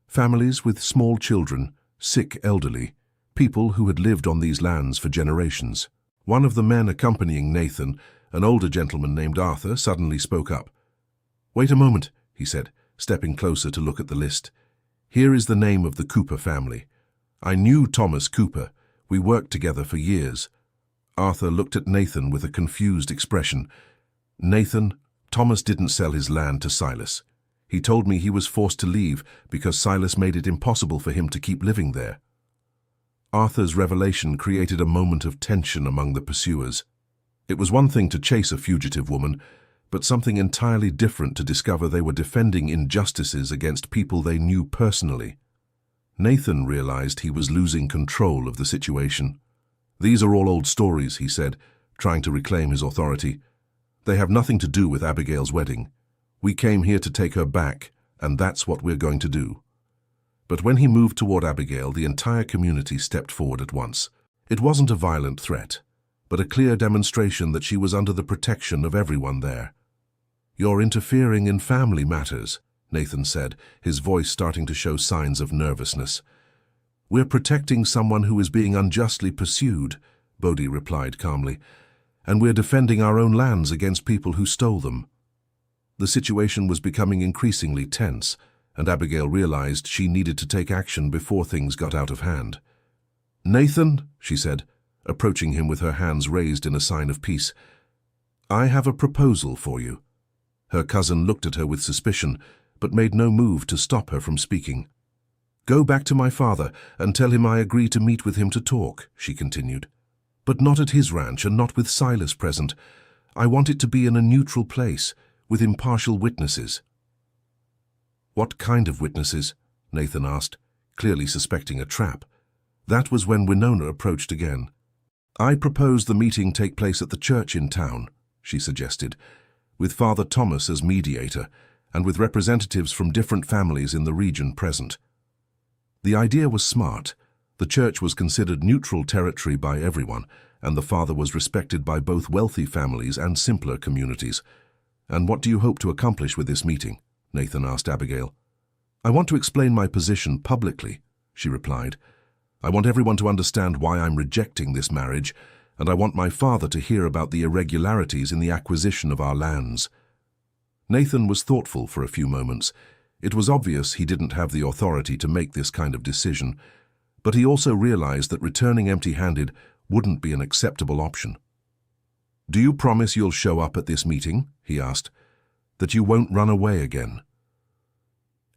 Speaker 1: Families with small children, sick elderly, people who had lived on these lands for generations. One of the men accompanying Nathan, an older gentleman named Arthur, suddenly spoke up. "Wait a moment," he said, stepping closer to look at the list. "Here is the name of the Cooper family. I knew Thomas Cooper. We worked together for years." Arthur looked at Nathan with a confused expression. "Nathan, Thomas didn't sell his land to Silas. He told me he was forced to leave because Silas made it impossible for him to keep living there." Arthur's revelation created a moment of tension among the pursuers. It was one thing to chase a fugitive woman, but something entirely different to discover they were defending injustices against people they knew personally. Nathan realized he was losing control of the situation. "These are all old stories," he said, trying to reclaim his authority. "They have nothing to do with Abigail's wedding. We came here to take her back, and that's what we're going to do." But when he moved toward Abigail, the entire community stepped forward at once. It wasn't a violent threat, but a clear demonstration that she was under the protection of everyone there. "You're interfering in family matters," Nathan said, his voice starting to show signs of nervousness. "We're protecting someone who is being unjustly pursued," Bodhi replied calmly, "and we're defending our own lands against people who stole them." The situation was becoming increasingly tense, and Abigail realized she needed to take action before things got out of hand. "Nathan," she said, approaching him with her hands raised in a sign of peace, "I have a proposal for you." Her cousin looked at her with suspicion, but made no move to stop her from speaking. "Go back to my father and tell him I agree to meet with him to talk," she continued. "But not at his ranch and not with Silas present. I want it to be in a neutral place, with impartial witnesses." "What kind of witnesses?" Nathan asked, clearly suspecting a trap. That was when Winona approached again. "I propose the meeting take place at the church in town," she suggested, "with Father Thomas as mediator, and with representatives from different families in the region present." The idea was smart. The church was considered neutral territory by everyone, and the father was respected by both wealthy families and simpler communities. "And what do you hope to accomplish with this meeting?" Nathan asked Abigail. "I want to explain my position publicly," she replied. "I want everyone to understand why I'm rejecting this marriage, and I want my father to hear about the irregularities in the acquisition of our lands." Nathan was thoughtful for a few moments. It was obvious he didn't have the authority to make this kind of decision, but he also realized that returning empty-handed wouldn't be an acceptable option. "Do you promise you'll show up at this meeting?" he asked. "That you won't run away again?"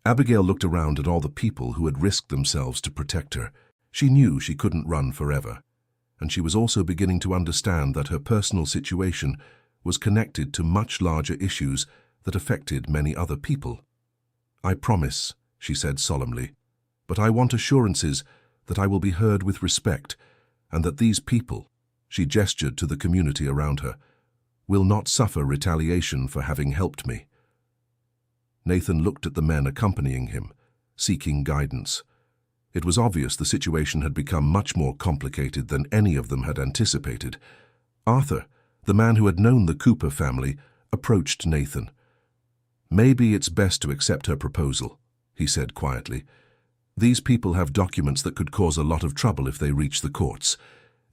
Speaker 1: Abigail looked around at all the people who had risked themselves to protect her. She knew she couldn't run forever, and she was also beginning to understand that her personal situation was connected to much larger issues that affected many other people. "I promise," she said solemnly, "but I want assurances that I will be heard with respect, and that these people," she gestured to the community around her, "will not suffer retaliation for having helped me." Nathan looked at the men accompanying him, seeking guidance. It was obvious the situation had become much more complicated than any of them had anticipated. Arthur, the man who had known the Cooper family, approached Nathan. "Maybe it's best to accept her proposal," he said quietly. "These people have documents that could cause a lot of trouble if they reach the courts.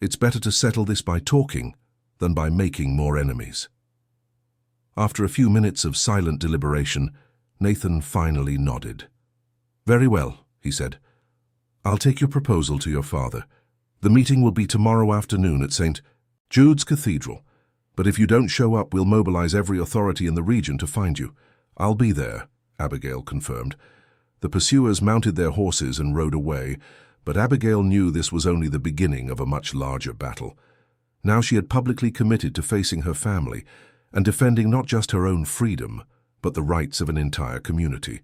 Speaker 1: It's better to settle this by talking than by making more enemies." After a few minutes of silent deliberation, Nathan finally nodded. "Very well," he said. "I'll take your proposal to your father. The meeting will be tomorrow afternoon at St. Jude's Cathedral, but if you don't show up, we'll mobilize every authority in the region to find you." "I'll be there," Abigail confirmed. The pursuers mounted their horses and rode away, but Abigail knew this was only the beginning of a much larger battle. Now she had publicly committed to facing her family and defending not just her own freedom, but the rights of an entire community.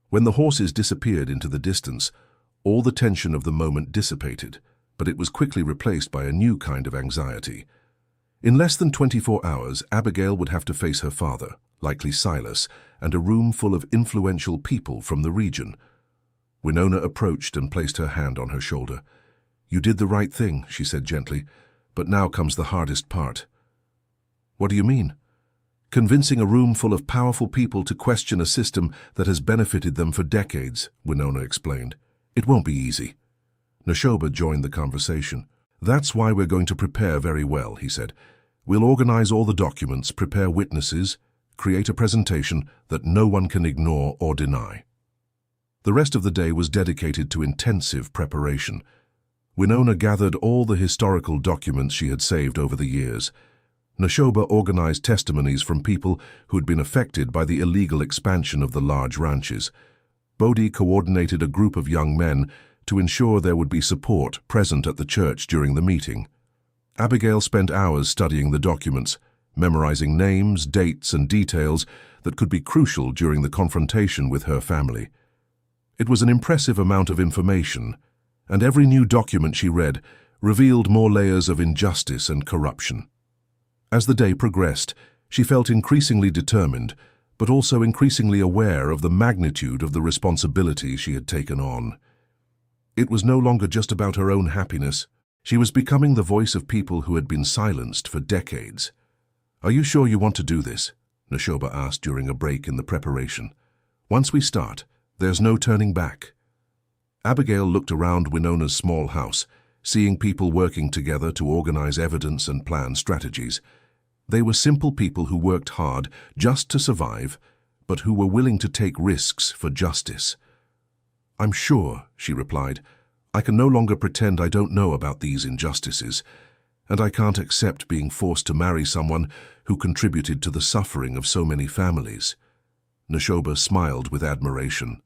Speaker 1: When the horses disappeared into the distance, all the tension of the moment dissipated, but it was quickly replaced by a new kind of anxiety. In less than 24 hours, Abigail would have to face her father, likely Silas, and a room full of influential people from the region. Winona approached and placed her hand on her shoulder. "You did the right thing," she said gently, "but now comes the hardest part." "What do you mean?" "Convincing a room full of powerful people to question a system that has benefited them for decades," Winona explained. "It won't be easy." Neshoba joined the conversation. "That's why we're going to prepare very well," he said. "We'll organize all the documents, prepare witnesses, create a presentation that no one can ignore or deny." The rest of the day was dedicated to intensive preparation. Winona gathered all the historical documents she had saved over the years. Neshoba organized testimonies from people who had been affected by the illegal expansion of the large ranches. Bodhi coordinated a group of young men to ensure there would be support present at the church during the meeting. Abigail spent hours studying the documents, memorizing names, dates, and details that could be crucial during the confrontation with her family. It was an impressive amount of information, and every new document she read revealed more layers of injustice and corruption. As the day progressed, she felt increasingly determined, but also increasingly aware of the magnitude of the responsibility she had taken on. It was no longer just about her own happiness. She was becoming the voice of people who had been silenced for decades. "Are you sure you want to do this?" Neshoba asked during a break in the preparation. "Once we start, there's no turning back." Abigail looked around Winona's small house, seeing people working together to organize evidence and plan strategies. They were simple people who worked hard just to survive, but who were willing to take risks for justice. "I'm sure," she replied. "I can no longer pretend I don't know about these injustices, and I can't accept being forced to marry someone who contributed to the suffering of so many families." Neshoba smiled with admiration.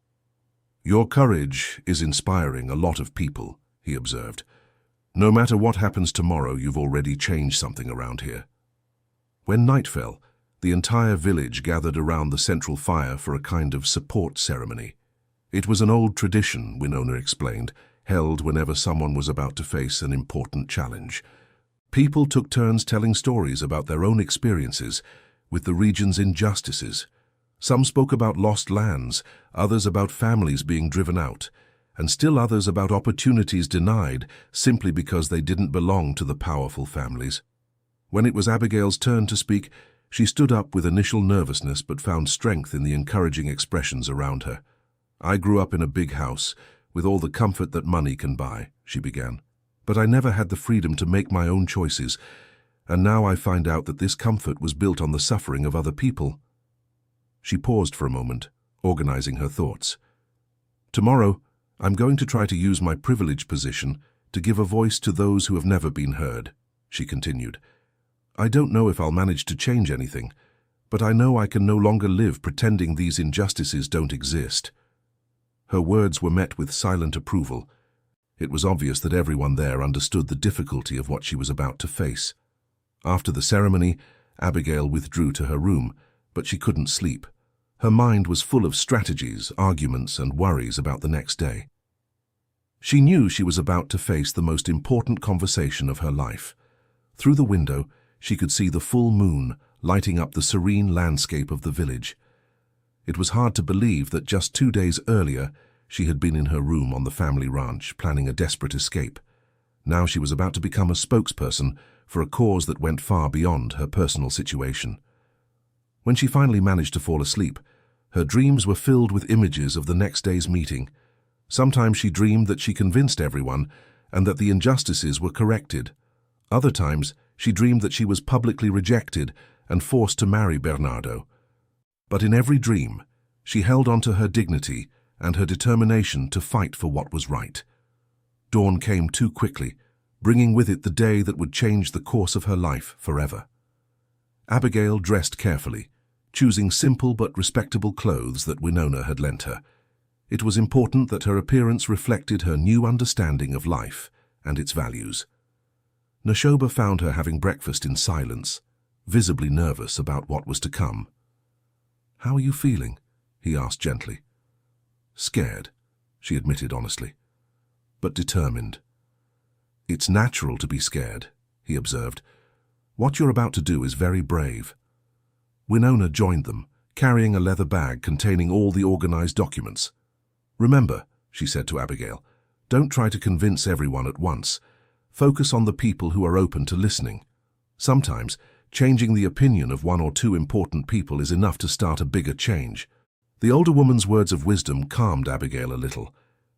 Speaker 1: "Your courage is inspiring a lot of people," he observed. "No matter what happens tomorrow, you've already changed something around here." When night fell, the entire village gathered around the central fire for a kind of support ceremony. It was an old tradition, Winona explained, held whenever someone was about to face an important challenge. People took turns telling stories about their own experiences with the region's injustices. Some spoke about lost lands, others about families being driven out, and still others about opportunities denied simply because they didn't belong to the powerful families. When it was Abigail's turn to speak, she stood up with initial nervousness but found strength in the encouraging expressions around her. "I grew up in a big house, with all the comfort that money can buy," she began. "But I never had the freedom to make my own choices, and now I find out that this comfort was built on the suffering of other people." She paused for a moment, organizing her thoughts. "Tomorrow, I'm going to try to use my privileged position to give a voice to those who have never been heard," she continued. "I don't know if I'll manage to change anything, but I know I can no longer live pretending these injustices don't exist." Her words were met with silent approval. It was obvious that everyone there understood the difficulty of what she was about to face. After the ceremony, Abigail withdrew to her room, but she couldn't sleep. Her mind was full of strategies, arguments, and worries about the next day. She knew she was about to face the most important conversation of her life. Through the window, she could see the full moon lighting up the serene landscape of the village. It was hard to believe that just 2 days earlier, she had been in her room on the family ranch, planning a desperate escape. Now she was about to become a spokesperson for a cause that went far beyond her personal situation. When she finally managed to fall asleep, her dreams were filled with images of the next day's meeting. Sometimes she dreamed that she convinced everyone and that the injustices were corrected. Other times, she dreamed that she was publicly rejected and forced to marry Bernardo. But in every dream, she held on to her dignity and her determination to fight for what was right. Dawn came too quickly, bringing with it the day that would change the course of her life forever. Abigail dressed carefully, choosing simple but respectable clothes that Winona had lent her. It was important that her appearance reflected her new understanding of life and its values. Neshoba found her having breakfast in silence, visibly nervous about what was to come. "How are you feeling?" he asked gently. "Scared," she admitted honestly, "but determined." "It's natural to be scared," he observed. What you're about to do is very brave." Winona joined them, carrying a leather bag containing all the organized documents. "Remember," she said to Abigail, "don't try to convince everyone at once. Focus on the people who are open to listening. Sometimes, changing the opinion of one or two important people is enough to start a bigger change." The older woman's words of wisdom calmed Abigail a little.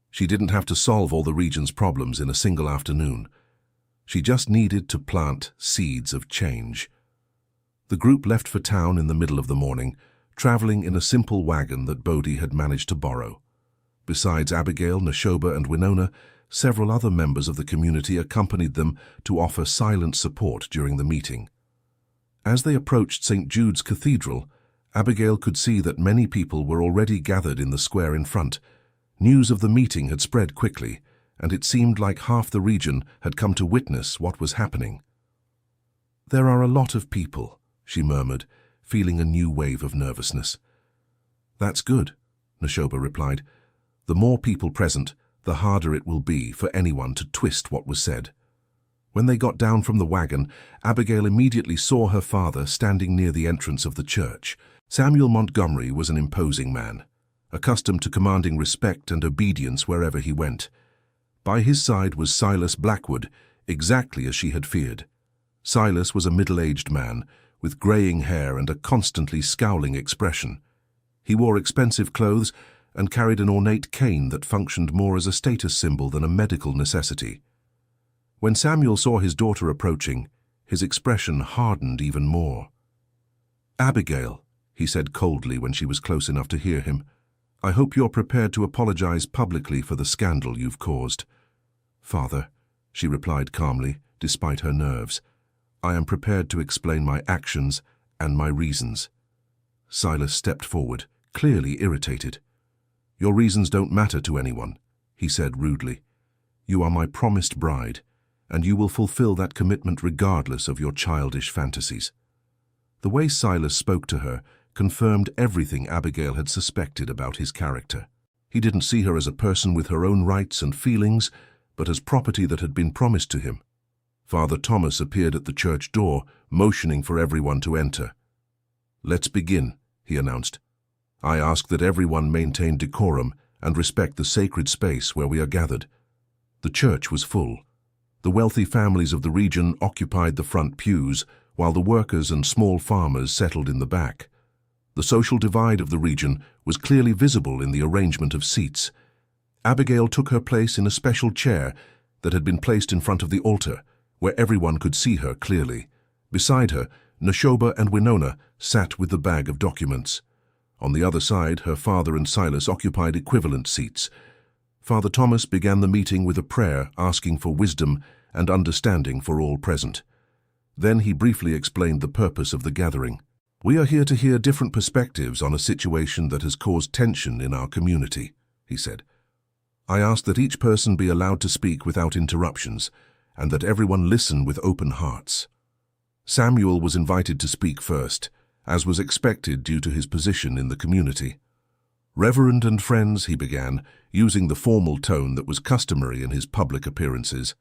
Speaker 1: She didn't have to solve all the region's problems in a single afternoon. She just needed to plant seeds of change. The group left for town in the middle of the morning, traveling in a simple wagon that Bodhi had managed to borrow. Besides Abigail, Neshoba, and Winona, several other members of the community accompanied them to offer silent support during the meeting. As they approached St. Jude's Cathedral, Abigail could see that many people were already gathered in the square in front. News of the meeting had spread quickly, and it seemed like half the region had come to witness what was happening. "There are a lot of people," she murmured, feeling a new wave of nervousness. "That's good," Neshoba replied. "The more people present, the harder it will be for anyone to twist what was said." When they got down from the wagon, Abigail immediately saw her father standing near the entrance of the church. Samuel Montgomery was an imposing man, accustomed to commanding respect and obedience wherever he went. By his side was Silas Blackwood, exactly as she had feared. Silas was a middle-aged man, with graying hair and a constantly scowling expression. He wore expensive clothes and carried an ornate cane that functioned more as a status symbol than a medical necessity. When Samuel saw his daughter approaching, his expression hardened even more. "Abigail," he said coldly when she was close enough to hear him, "I hope you're prepared to apologize publicly for the scandal you've caused." "Father," she replied calmly, despite her nerves, "I am prepared to explain my actions and my reasons." Silas stepped forward, clearly irritated. "Your reasons don't matter to anyone," he said rudely. "You are my promised bride, and you will fulfill that commitment regardless of your childish fantasies." The way Silas spoke to her confirmed everything Abigail had suspected about his character. He didn't see her as a person with her own rights and feelings, but as property that had been promised to him. Father Thomas appeared at the church door, motioning for everyone to enter. "Let's begin," he announced. "I ask that everyone maintain decorum and respect the sacred space where we are gathered." The church was full. The wealthy families of the region occupied the front pews, while the workers and small farmers settled in the back. The social divide of the region was clearly visible in the arrangement of seats. Abigail took her place in a special chair that had been placed in front of the altar, where everyone could see her clearly. Beside her, Neshoba and Winona sat with the bag of documents. On the other side, her father and Silas occupied equivalent seats. Father Thomas began the meeting with a prayer asking for wisdom and understanding for all present. Then he briefly explained the purpose of the gathering. "We are here to hear different perspectives on a situation that has caused tension in our community," he said. "I ask that each person be allowed to speak without interruptions, and that everyone listen with open hearts." Samuel was invited to speak first, as was expected due to his position in the community. "Reverend and friends," he began, using the formal tone that was customary in his public appearances,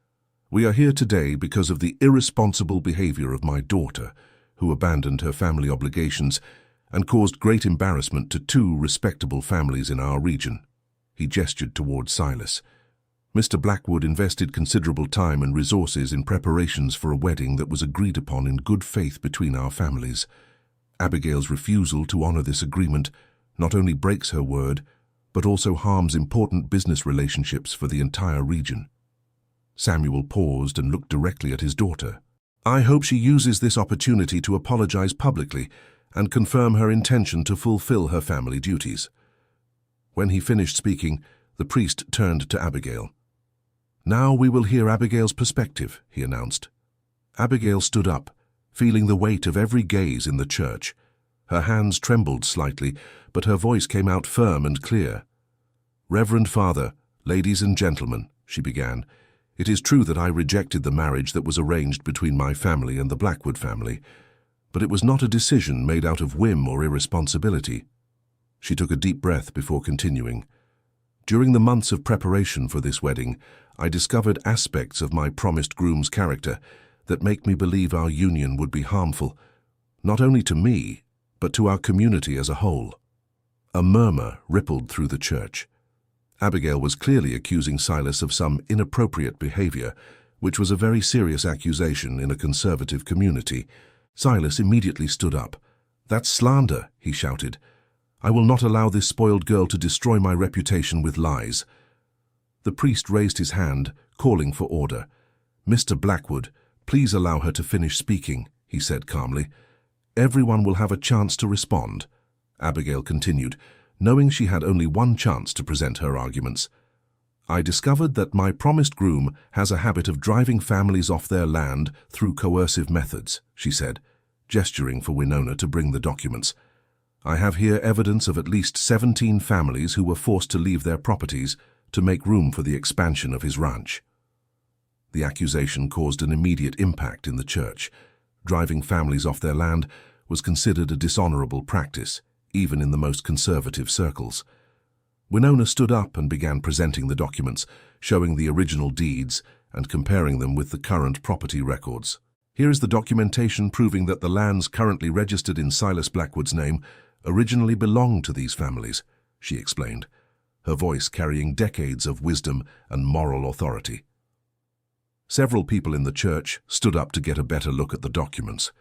Speaker 1: "we are here today because of the irresponsible behavior of my daughter, who abandoned her family obligations and caused great embarrassment to two respectable families in our region." He gestured toward Silas. "Mr. Blackwood invested considerable time and resources in preparations for a wedding that was agreed upon in good faith between our families. Abigail's refusal to honor this agreement not only breaks her word, but also harms important business relationships for the entire region." Samuel paused and looked directly at his daughter. "I hope she uses this opportunity to apologize publicly and confirm her intention to fulfill her family duties." When he finished speaking, the priest turned to Abigail. "Now we will hear Abigail's perspective," he announced. Abigail stood up, feeling the weight of every gaze in the church. Her hands trembled slightly, but her voice came out firm and clear. "Reverend Father, ladies and gentlemen," she began, "it is true that I rejected the marriage that was arranged between my family and the Blackwood family, but it was not a decision made out of whim or irresponsibility." She took a deep breath before continuing. "During the months of preparation for this wedding, I discovered aspects of my promised groom's character that make me believe our union would be harmful, not only to me, but to our community as a whole. A murmur rippled through the church. Abigail was clearly accusing Silas of some inappropriate behavior, which was a very serious accusation in a conservative community. Silas immediately stood up. "That's slander," he shouted. "I will not allow this spoiled girl to destroy my reputation with lies." The priest raised his hand, calling for order. "Mr. Blackwood, please allow her to finish speaking," he said calmly. "Everyone will have a chance to respond." Abigail continued, knowing she had only one chance to present her arguments. "I discovered that my promised groom has a habit of driving families off their land through coercive methods," she said, gesturing for Winona to bring the documents. "I have here evidence of at least 17 families who were forced to leave their properties to make room for the expansion of his ranch." The accusation caused an immediate impact in the church. Driving families off their land was considered a dishonorable practice, even in the most conservative circles. Winona stood up and began presenting the documents, showing the original deeds and comparing them with the current property records. "Here is the documentation proving that the lands currently registered in Silas Blackwood's name originally belonged to these families," she explained, her voice carrying decades of wisdom and moral authority. Several people in the church stood up to get a better look at the documents.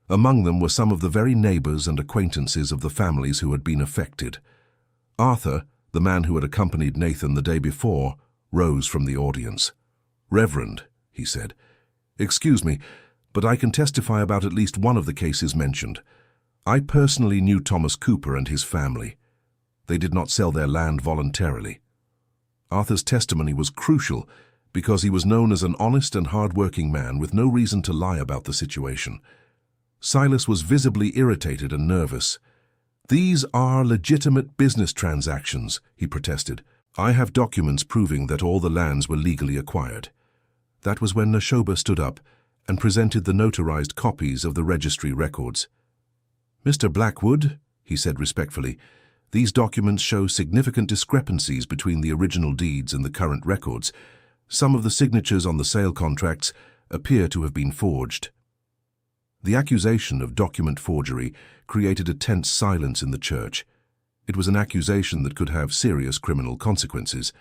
Speaker 1: Among them were some of the very neighbors and acquaintances of the families who had been affected. Arthur, the man who had accompanied Nathan the day before, rose from the audience. "Reverend," he said, "excuse me, but I can testify about at least one of the cases mentioned. I personally knew Thomas Cooper and his family. They did not sell their land voluntarily." Arthur's testimony was crucial because he was known as an honest and hard-working man with no reason to lie about the situation. Silas was visibly irritated and nervous. "These are legitimate business transactions," he protested. "I have documents proving that all the lands were legally acquired." That was when Nashoba stood up and presented the notarized copies of the registry records. "Mr. Blackwood," he said respectfully, "these documents show significant discrepancies between the original deeds and the current records. Some of the signatures on the sale contracts appear to have been forged." The accusation of document forgery created a tense silence in the church. It was an accusation that could have serious criminal consequences.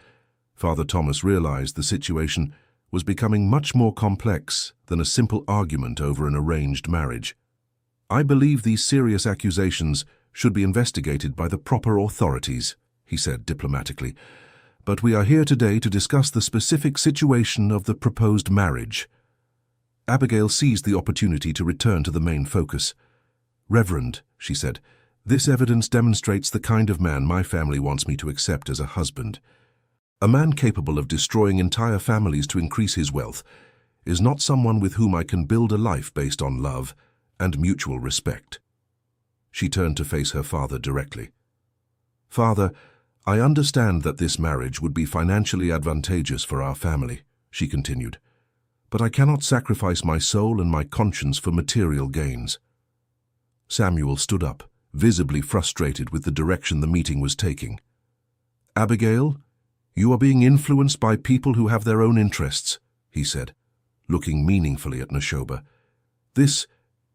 Speaker 1: Father Thomas realized the situation was becoming much more complex than a simple argument over an arranged marriage. "I believe these serious accusations should be investigated by the proper authorities," he said diplomatically. "But we are here today to discuss the specific situation of the proposed marriage." Abigail seized the opportunity to return to the main focus. "Reverend," she said, "this evidence demonstrates the kind of man my family wants me to accept as a husband. A man capable of destroying entire families to increase his wealth is not someone with whom I can build a life based on love and mutual respect." She turned to face her father directly. "Father, I understand that this marriage would be financially advantageous for our family," she continued, "but I cannot sacrifice my soul and my conscience for material gains." Samuel stood up, visibly frustrated with the direction the meeting was taking. "Abigail, you are being influenced by people who have their own interests," he said, looking meaningfully at Nashoba. "This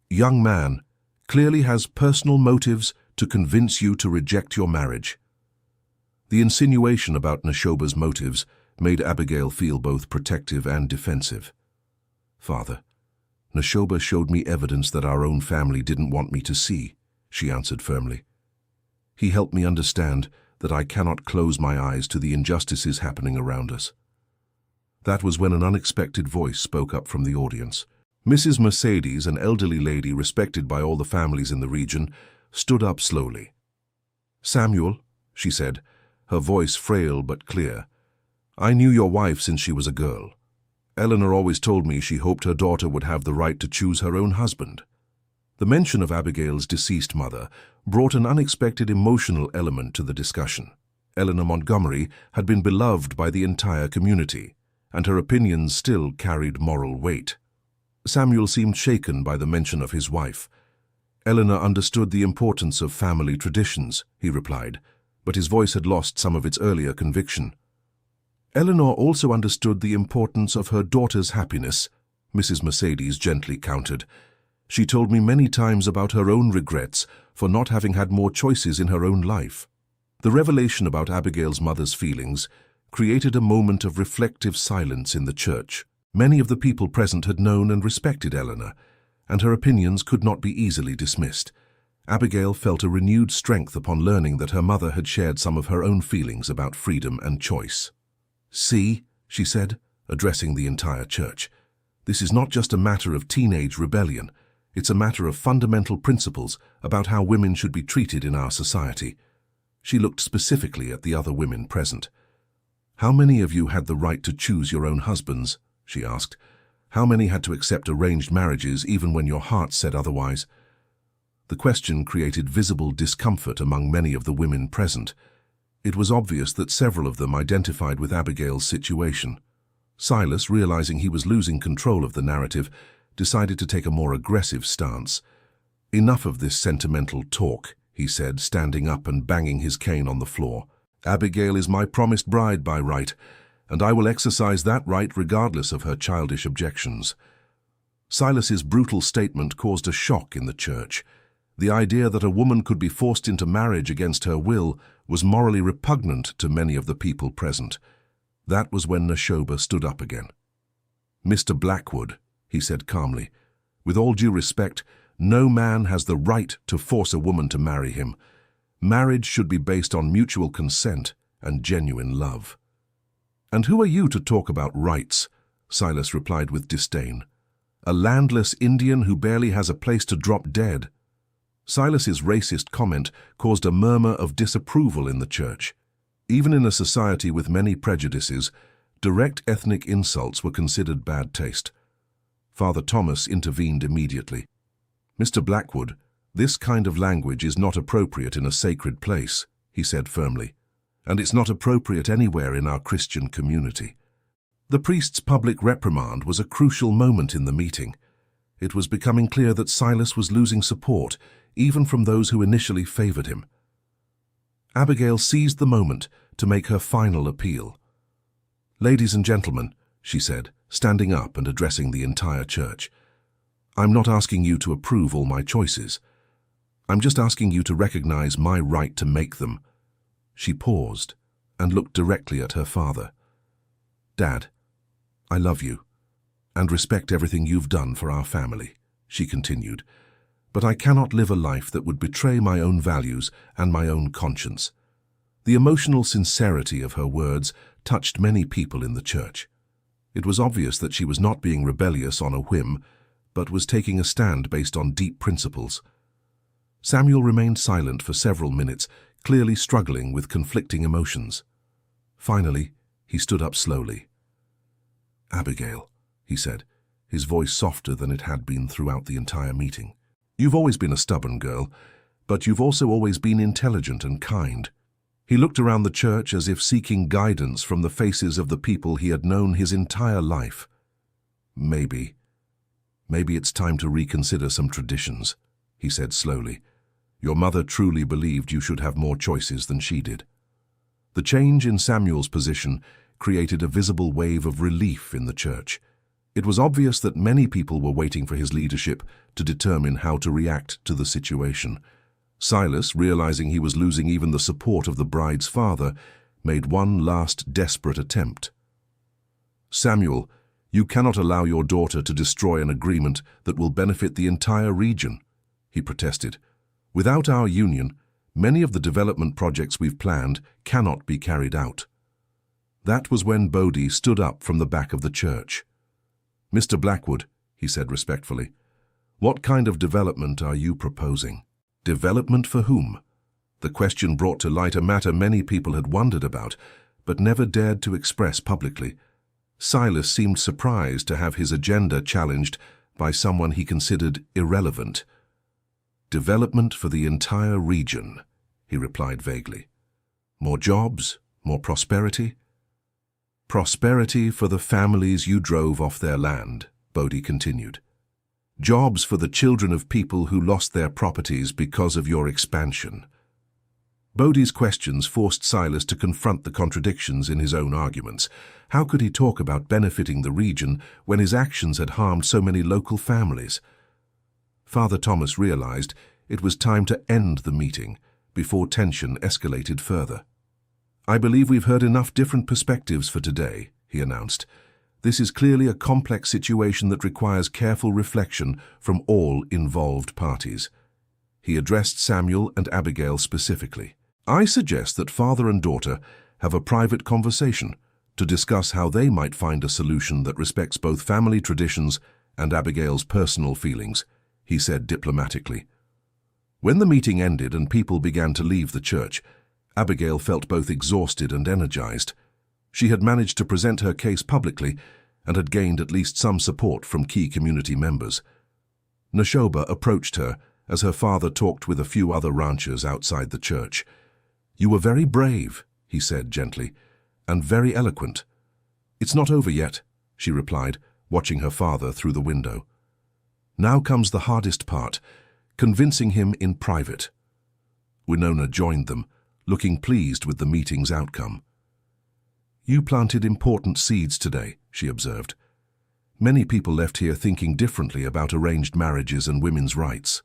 Speaker 1: young man clearly has personal motives to convince you to reject your marriage." The insinuation about Nashoba's motives made Abigail feel both protective and defensive. "Father, Nashoba showed me evidence that our own family didn't want me to see," she answered firmly. "He helped me understand that I cannot close my eyes to the injustices happening around us." That was when an unexpected voice spoke up from the audience. Mrs. Mercedes, an elderly lady respected by all the families in the region, stood up slowly. "Samuel," she said, her voice frail but clear, "I knew your wife since she was a girl. Eleanor always told me she hoped her daughter would have the right to choose her own husband." The mention of Abigail's deceased mother brought an unexpected emotional element to the discussion. Eleanor Montgomery had been beloved by the entire community, and her opinions still carried moral weight. Samuel seemed shaken by the mention of his wife. "Eleanor understood the importance of family traditions," he replied, but his voice had lost some of its earlier conviction. "Eleanor also understood the importance of her daughter's happiness," Mrs. Mercedes gently countered. She told me many times about her own regrets for not having had more choices in her own life. The revelation about Abigail's mother's feelings created a moment of reflective silence in the church. Many of the people present had known and respected Eleanor, and her opinions could not be easily dismissed. Abigail felt a renewed strength upon learning that her mother had shared some of her own feelings about freedom and choice. "See," she said, addressing the entire church, "this is not just a matter of teenage rebellion. It's a matter of fundamental principles about how women should be treated in our society." She looked specifically at the other women present. "How many of you had the right to choose your own husbands?" she asked. "How many had to accept arranged marriages even when your heart said otherwise?" The question created visible discomfort among many of the women present. It was obvious that several of them identified with Abigail's situation. Silas, realizing he was losing control of the narrative, decided to take a more aggressive stance. "Enough of this sentimental talk," he said, standing up and banging his cane on the floor. "Abigail is my promised bride by right, and I will exercise that right regardless of her childish objections." Silas's brutal statement caused a shock in the church. The idea that a woman could be forced into marriage against her will was morally repugnant to many of the people present. That was when Neshoba stood up again. "Mr. Blackwood," he said calmly, "with all due respect, no man has the right to force a woman to marry him. Marriage should be based on mutual consent and genuine love." "And who are you to talk about rights?" Silas replied with disdain. "A landless Indian who barely has a place to drop dead." Silas's racist comment caused a murmur of disapproval in the church. Even in a society with many prejudices, direct ethnic insults were considered bad taste. Father Thomas intervened immediately. "Mr. Blackwood, this kind of language is not appropriate in a sacred place," he said firmly, "and it's not appropriate anywhere in our Christian community." The priest's public reprimand was a crucial moment in the meeting. It was becoming clear that Silas was losing support, even from those who initially favored him. Abigail seized the moment to make her final appeal. "Ladies and gentlemen," she said, standing up and addressing the entire church, "I'm not asking you to approve all my choices. I'm just asking you to recognize my right to make them." She paused and looked directly at her father. "Dad, I love you and respect everything you've done for our family," she continued, "but I cannot live a life that would betray my own values and my own conscience." The emotional sincerity of her words touched many people in the church. It was obvious that she was not being rebellious on a whim, but was taking a stand based on deep principles. Samuel remained silent for several minutes, clearly struggling with conflicting emotions. Finally, he stood up slowly. "Abigail," he said, his voice softer than it had been throughout the entire meeting. "You've always been a stubborn girl, but you've also always been intelligent and kind." He looked around the church as if seeking guidance from the faces of the people he had known his entire life. Maybe it's time to reconsider some traditions," he said slowly. "Your mother truly believed you should have more choices than she did." The change in Samuel's position created a visible wave of relief in the church. It was obvious that many people were waiting for his leadership to determine how to react to the situation. Silas, realizing he was losing even the support of the bride's father, made one last desperate attempt. "Samuel, you cannot allow your daughter to destroy an agreement that will benefit the entire region," he protested. "Without our union, many of the development projects we've planned cannot be carried out." That was when Bodhi stood up from the back of the church. "Mr. Blackwood," he said respectfully, "what kind of development are you proposing?" Development for whom? The question brought to light a matter many people had wondered about, but never dared to express publicly. Silas seemed surprised to have his agenda challenged by someone he considered irrelevant. "Development for the entire region," he replied vaguely. "More jobs? More prosperity?" "Prosperity for the families you drove off their land," Bodhi continued. "Jobs for the children of people who lost their properties because of your expansion." Bodhi's questions forced Silas to confront the contradictions in his own arguments. How could he talk about benefiting the region when his actions had harmed so many local families? Father Thomas realized it was time to end the meeting before tension escalated further. "I believe we've heard enough different perspectives for today," he announced. "This is clearly a complex situation that requires careful reflection from all involved parties." He addressed Samuel and Abigail specifically. "I suggest that father and daughter have a private conversation to discuss how they might find a solution that respects both family traditions and Abigail's personal feelings," he said diplomatically. When the meeting ended and people began to leave the church, Abigail felt both exhausted and energized. She had managed to present her case publicly and had gained at least some support from key community members. Neshoba approached her as her father talked with a few other ranchers outside the church. "You were very brave," he said gently, "and very eloquent." "It's not over yet," she replied, watching her father through the window. "Now comes the hardest part, convincing him in private." Winona joined them, looking pleased with the meeting's outcome. "You planted important seeds today," she observed. "Many people left here thinking differently about arranged marriages and women's rights."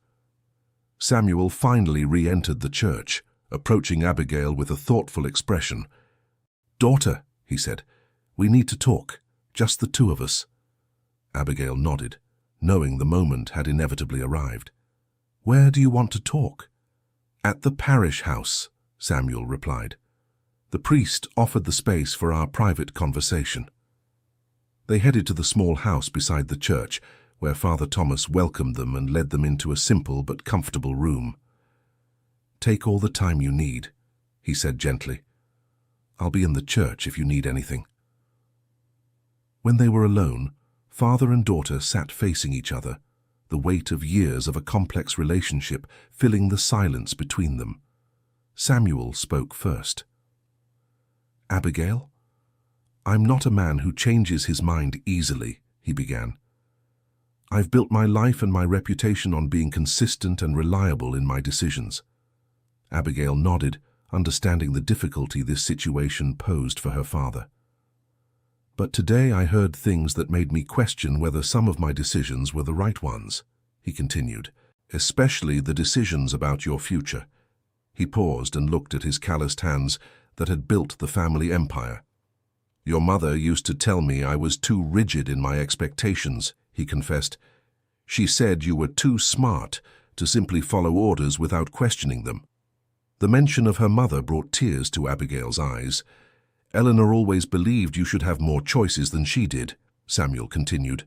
Speaker 1: Samuel finally re-entered the church, approaching Abigail with a thoughtful expression. "Daughter," he said, "we need to talk, just the two of us." Abigail nodded, knowing the moment had inevitably arrived. "Where do you want to talk?" "At the parish house," Samuel replied. The priest offered the space for our private conversation. They headed to the small house beside the church, where Father Thomas welcomed them and led them into a simple but comfortable room. "Take all the time you need," he said gently. "I'll be in the church if you need anything." When they were alone, father and daughter sat facing each other, the weight of years of a complex relationship filling the silence between them. Samuel spoke first. "Abigail, I'm not a man who changes his mind easily," he began. "I've built my life and my reputation on being consistent and reliable in my decisions." Abigail nodded, understanding the difficulty this situation posed for her father. "But today I heard things that made me question whether some of my decisions were the right ones," he continued, "especially the decisions about your future." He paused and looked at his calloused hands that had built the family empire. "Your mother used to tell me I was too rigid in my expectations," he confessed. "She said you were too smart to simply follow orders without questioning them." The mention of her mother brought tears to Abigail's eyes. "Eleanor always believed you should have more choices than she did," Samuel continued.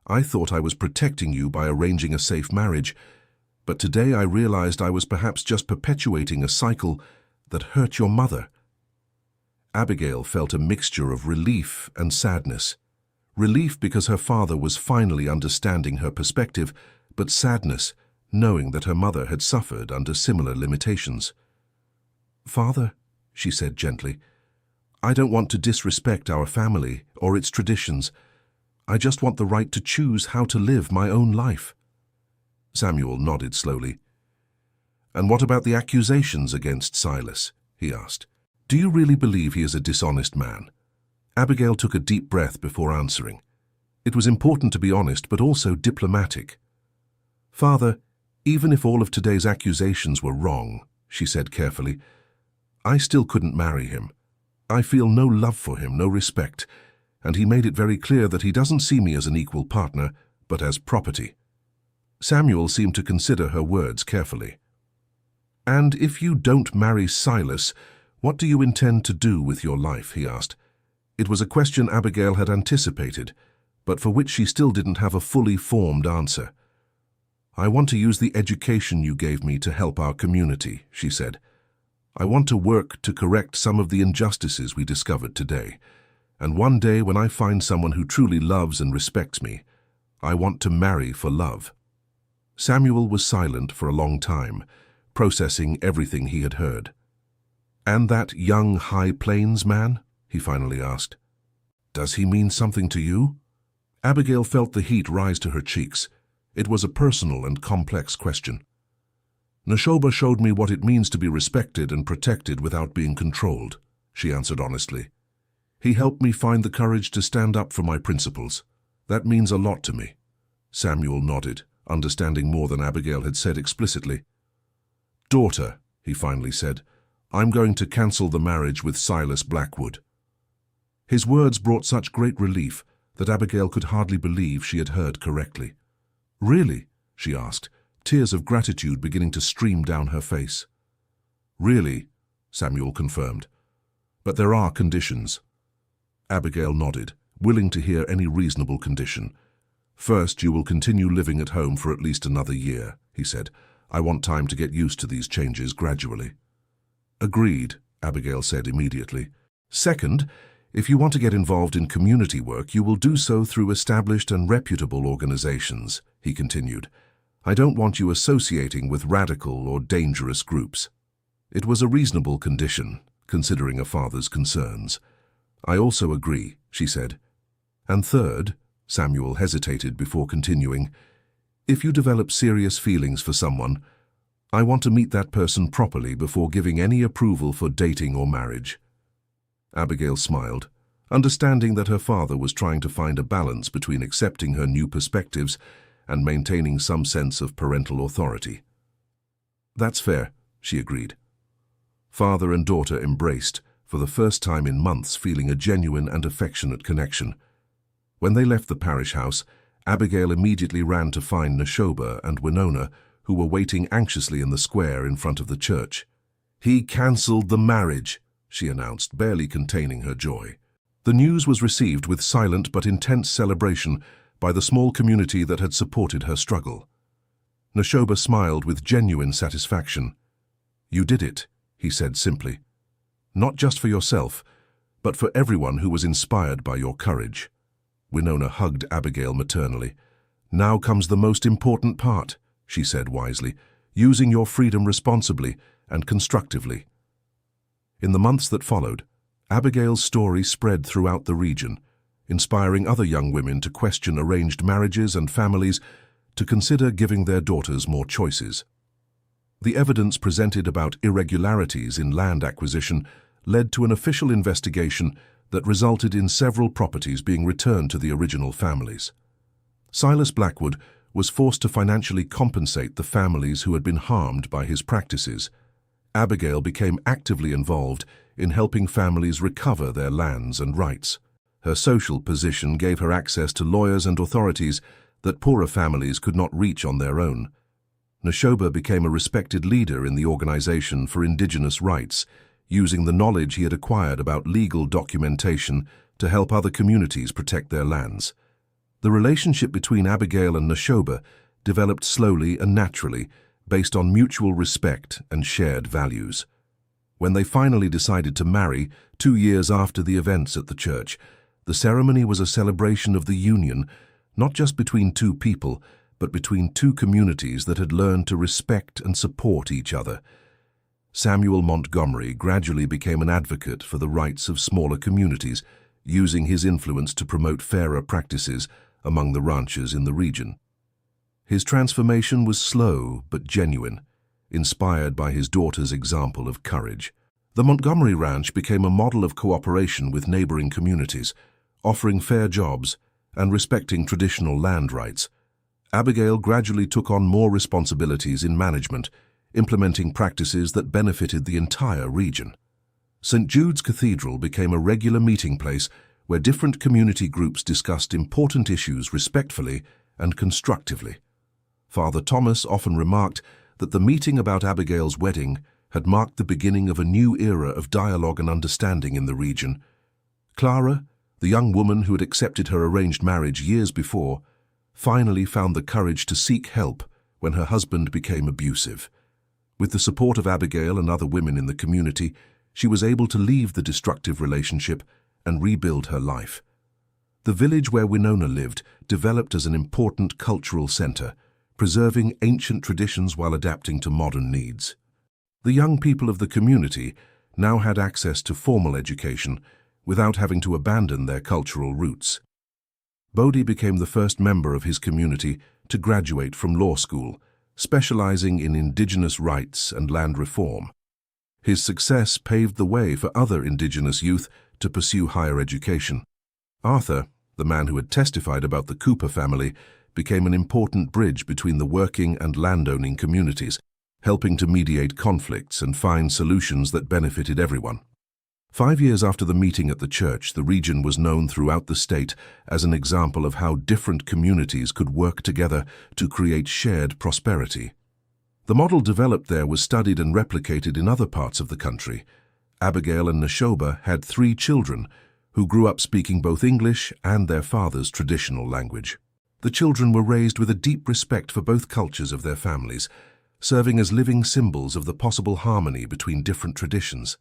Speaker 1: "I thought I was protecting you by arranging a safe marriage, but today I realized I was perhaps just perpetuating a cycle that hurt your mother." Abigail felt a mixture of relief and sadness. Relief because her father was finally understanding her perspective, but sadness knowing that her mother had suffered under similar limitations. "Father," she said gently, "I don't want to disrespect our family or its traditions. I just want the right to choose how to live my own life." Samuel nodded slowly. "And what about the accusations against Silas?" he asked. "Do you really believe he is a dishonest man?" Abigail took a deep breath before answering. It was important to be honest, but also diplomatic. "Father, even if all of today's accusations were wrong," she said carefully, "I still couldn't marry him. I feel no love for him, no respect, and he made it very clear that he doesn't see me as an equal partner, but as property." Samuel seemed to consider her words carefully. "And if you don't marry Silas, what do you intend to do with your life?" he asked. It was a question Abigail had anticipated, but for which she still didn't have a fully formed answer. "I want to use the education you gave me to help our community," she said. "I want to work to correct some of the injustices we discovered today. And one day when I find someone who truly loves and respects me, I want to marry for love." Samuel was silent for a long time, processing everything he had heard. "And that young High Plains man?" he finally asked. "Does he mean something to you?" Abigail felt the heat rise to her cheeks. It was a personal and complex question. Nashoba showed me what it means to be respected and protected without being controlled, she answered honestly. He helped me find the courage to stand up for my principles. That means a lot to me. Samuel nodded, understanding more than Abigail had said explicitly. Daughter, he finally said, I'm going to cancel the marriage with Silas Blackwood. His words brought such great relief that Abigail could hardly believe she had heard correctly. Really? She asked, tears of gratitude beginning to stream down her face. Really, Samuel confirmed. But there are conditions. Abigail nodded, willing to hear any reasonable condition. First, you will continue living at home for at least another year, he said. I want time to get used to these changes gradually. Agreed, Abigail said immediately. Second, if you want to get involved in community work, you will do so through established and reputable organizations, he continued. I don't want you associating with radical or dangerous groups. It was a reasonable condition, considering a father's concerns. I also agree, she said. And third, Samuel hesitated before continuing, if you develop serious feelings for someone, I want to meet that person properly before giving any approval for dating or marriage. Abigail smiled, understanding that her father was trying to find a balance between accepting her new perspectives and maintaining some sense of parental authority. That's fair, she agreed. Father and daughter embraced, for the first time in months feeling a genuine and affectionate connection. When they left the parish house, Abigail immediately ran to find Nashoba and Winona, who were waiting anxiously in the square in front of the church. He cancelled the marriage, she announced, barely containing her joy. The news was received with silent but intense celebration by the small community that had supported her struggle. Nashoba smiled with genuine satisfaction. You did it, he said simply. Not just for yourself, but for everyone who was inspired by your courage. Winona hugged Abigail maternally. Now comes the most important part, she said wisely, using your freedom responsibly and constructively. In the months that followed, Abigail's story spread throughout the region, inspiring other young women to question arranged marriages and families, to consider giving their daughters more choices. The evidence presented about irregularities in land acquisition led to an official investigation that resulted in several properties being returned to the original families. Silas Blackwood was forced to financially compensate the families who had been harmed by his practices. Abigail became actively involved in helping families recover their lands and rights. Her social position gave her access to lawyers and authorities that poorer families could not reach on their own. Nashoba became a respected leader in the Organization for Indigenous Rights, using the knowledge he had acquired about legal documentation to help other communities protect their lands. The relationship between Abigail and Nashoba developed slowly and naturally, based on mutual respect and shared values. When they finally decided to marry, 2 years after the events at the church, the ceremony was a celebration of the union, not just between two people, but between two communities that had learned to respect and support each other. Samuel Montgomery gradually became an advocate for the rights of smaller communities, using his influence to promote fairer practices among the ranchers in the region. His transformation was slow but genuine, inspired by his daughter's example of courage. The Montgomery Ranch became a model of cooperation with neighboring communities, offering fair jobs and respecting traditional land rights. Abigail gradually took on more responsibilities in management, implementing practices that benefited the entire region. St. Jude's Cathedral became a regular meeting place where different community groups discussed important issues respectfully and constructively. Father Thomas often remarked that the meeting about Abigail's wedding had marked the beginning of a new era of dialogue and understanding in the region. Clara, the young woman who had accepted her arranged marriage years before, finally found the courage to seek help when her husband became abusive. With the support of Abigail and other women in the community, she was able to leave the destructive relationship and rebuild her life. The village where Winona lived developed as an important cultural center, preserving ancient traditions while adapting to modern needs. The young people of the community now had access to formal education without having to abandon their cultural roots. Bodie became the first member of his community to graduate from law school, specializing in indigenous rights and land reform. His success paved the way for other indigenous youth to pursue higher education. Arthur, the man who had testified about the Cooper family, became an important bridge between the working and landowning communities, helping to mediate conflicts and find solutions that benefited everyone. 5 years after the meeting at the church, the region was known throughout the state as an example of how different communities could work together to create shared prosperity. The model developed there was studied and replicated in other parts of the country. Abigail and Nashoba had 3 children who grew up speaking both English and their father's traditional language. The children were raised with a deep respect for both cultures of their families, serving as living symbols of the possible harmony between different traditions.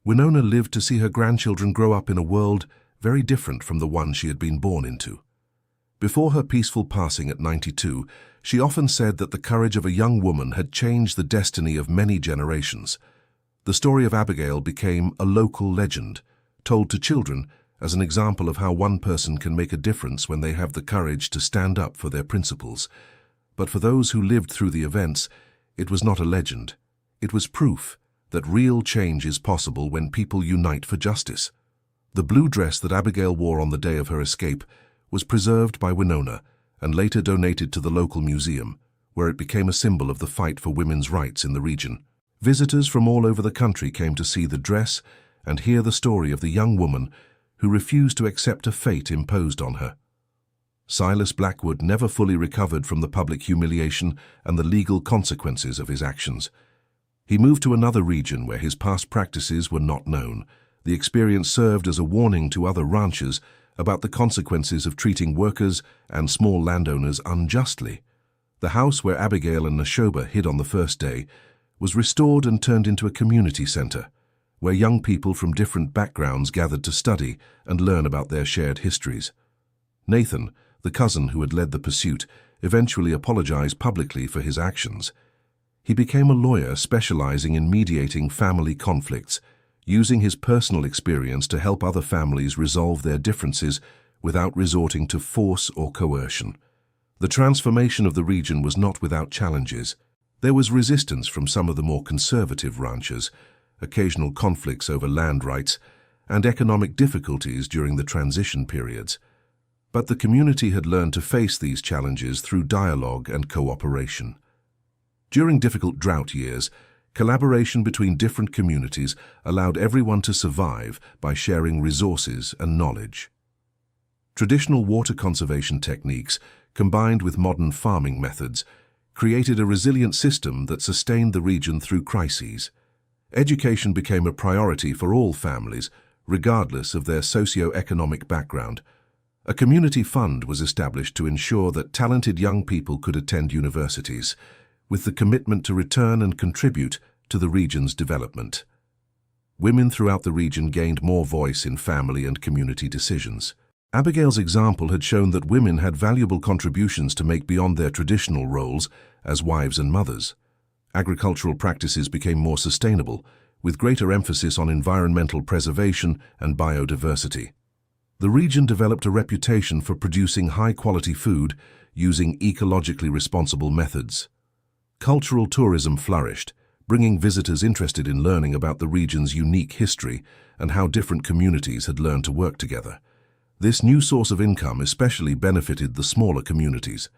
Speaker 1: Winona lived to see her grandchildren grow up in a world very different from the one she had been born into. Before her peaceful passing at 92, she often said that the courage of a young woman had changed the destiny of many generations. The story of Abigail became a local legend, told to children as an example of how one person can make a difference when they have the courage to stand up for their principles. But for those who lived through the events, it was not a legend. It was proof that real change is possible when people unite for justice. The blue dress that Abigail wore on the day of her escape was preserved by Winona and later donated to the local museum, where it became a symbol of the fight for women's rights in the region. Visitors from all over the country came to see the dress and hear the story of the young woman who refused to accept a fate imposed on her. Silas Blackwood never fully recovered from the public humiliation and the legal consequences of his actions. He moved to another region where his past practices were not known. The experience served as a warning to other ranchers about the consequences of treating workers and small landowners unjustly. The house where Abigail and Nashoba hid on the first day was restored and turned into a community center, where young people from different backgrounds gathered to study and learn about their shared histories. Nathan, the cousin who had led the pursuit, eventually apologized publicly for his actions. He became a lawyer specializing in mediating family conflicts, using his personal experience to help other families resolve their differences without resorting to force or coercion. The transformation of the region was not without challenges. There was resistance from some of the more conservative ranchers, occasional conflicts over land rights, and economic difficulties during the transition periods. But the community had learned to face these challenges through dialogue and cooperation. During difficult drought years, collaboration between different communities allowed everyone to survive by sharing resources and knowledge. Traditional water conservation techniques, combined with modern farming methods, created a resilient system that sustained the region through crises. Education became a priority for all families, regardless of their socio-economic background. A community fund was established to ensure that talented young people could attend universities, with the commitment to return and contribute to the region's development. Women throughout the region gained more voice in family and community decisions. Abigail's example had shown that women had valuable contributions to make beyond their traditional roles as wives and mothers. Agricultural practices became more sustainable, with greater emphasis on environmental preservation and biodiversity. The region developed a reputation for producing high-quality food using ecologically responsible methods. Cultural tourism flourished, bringing visitors interested in learning about the region's unique history and how different communities had learned to work together. This new source of income especially benefited the smaller communities.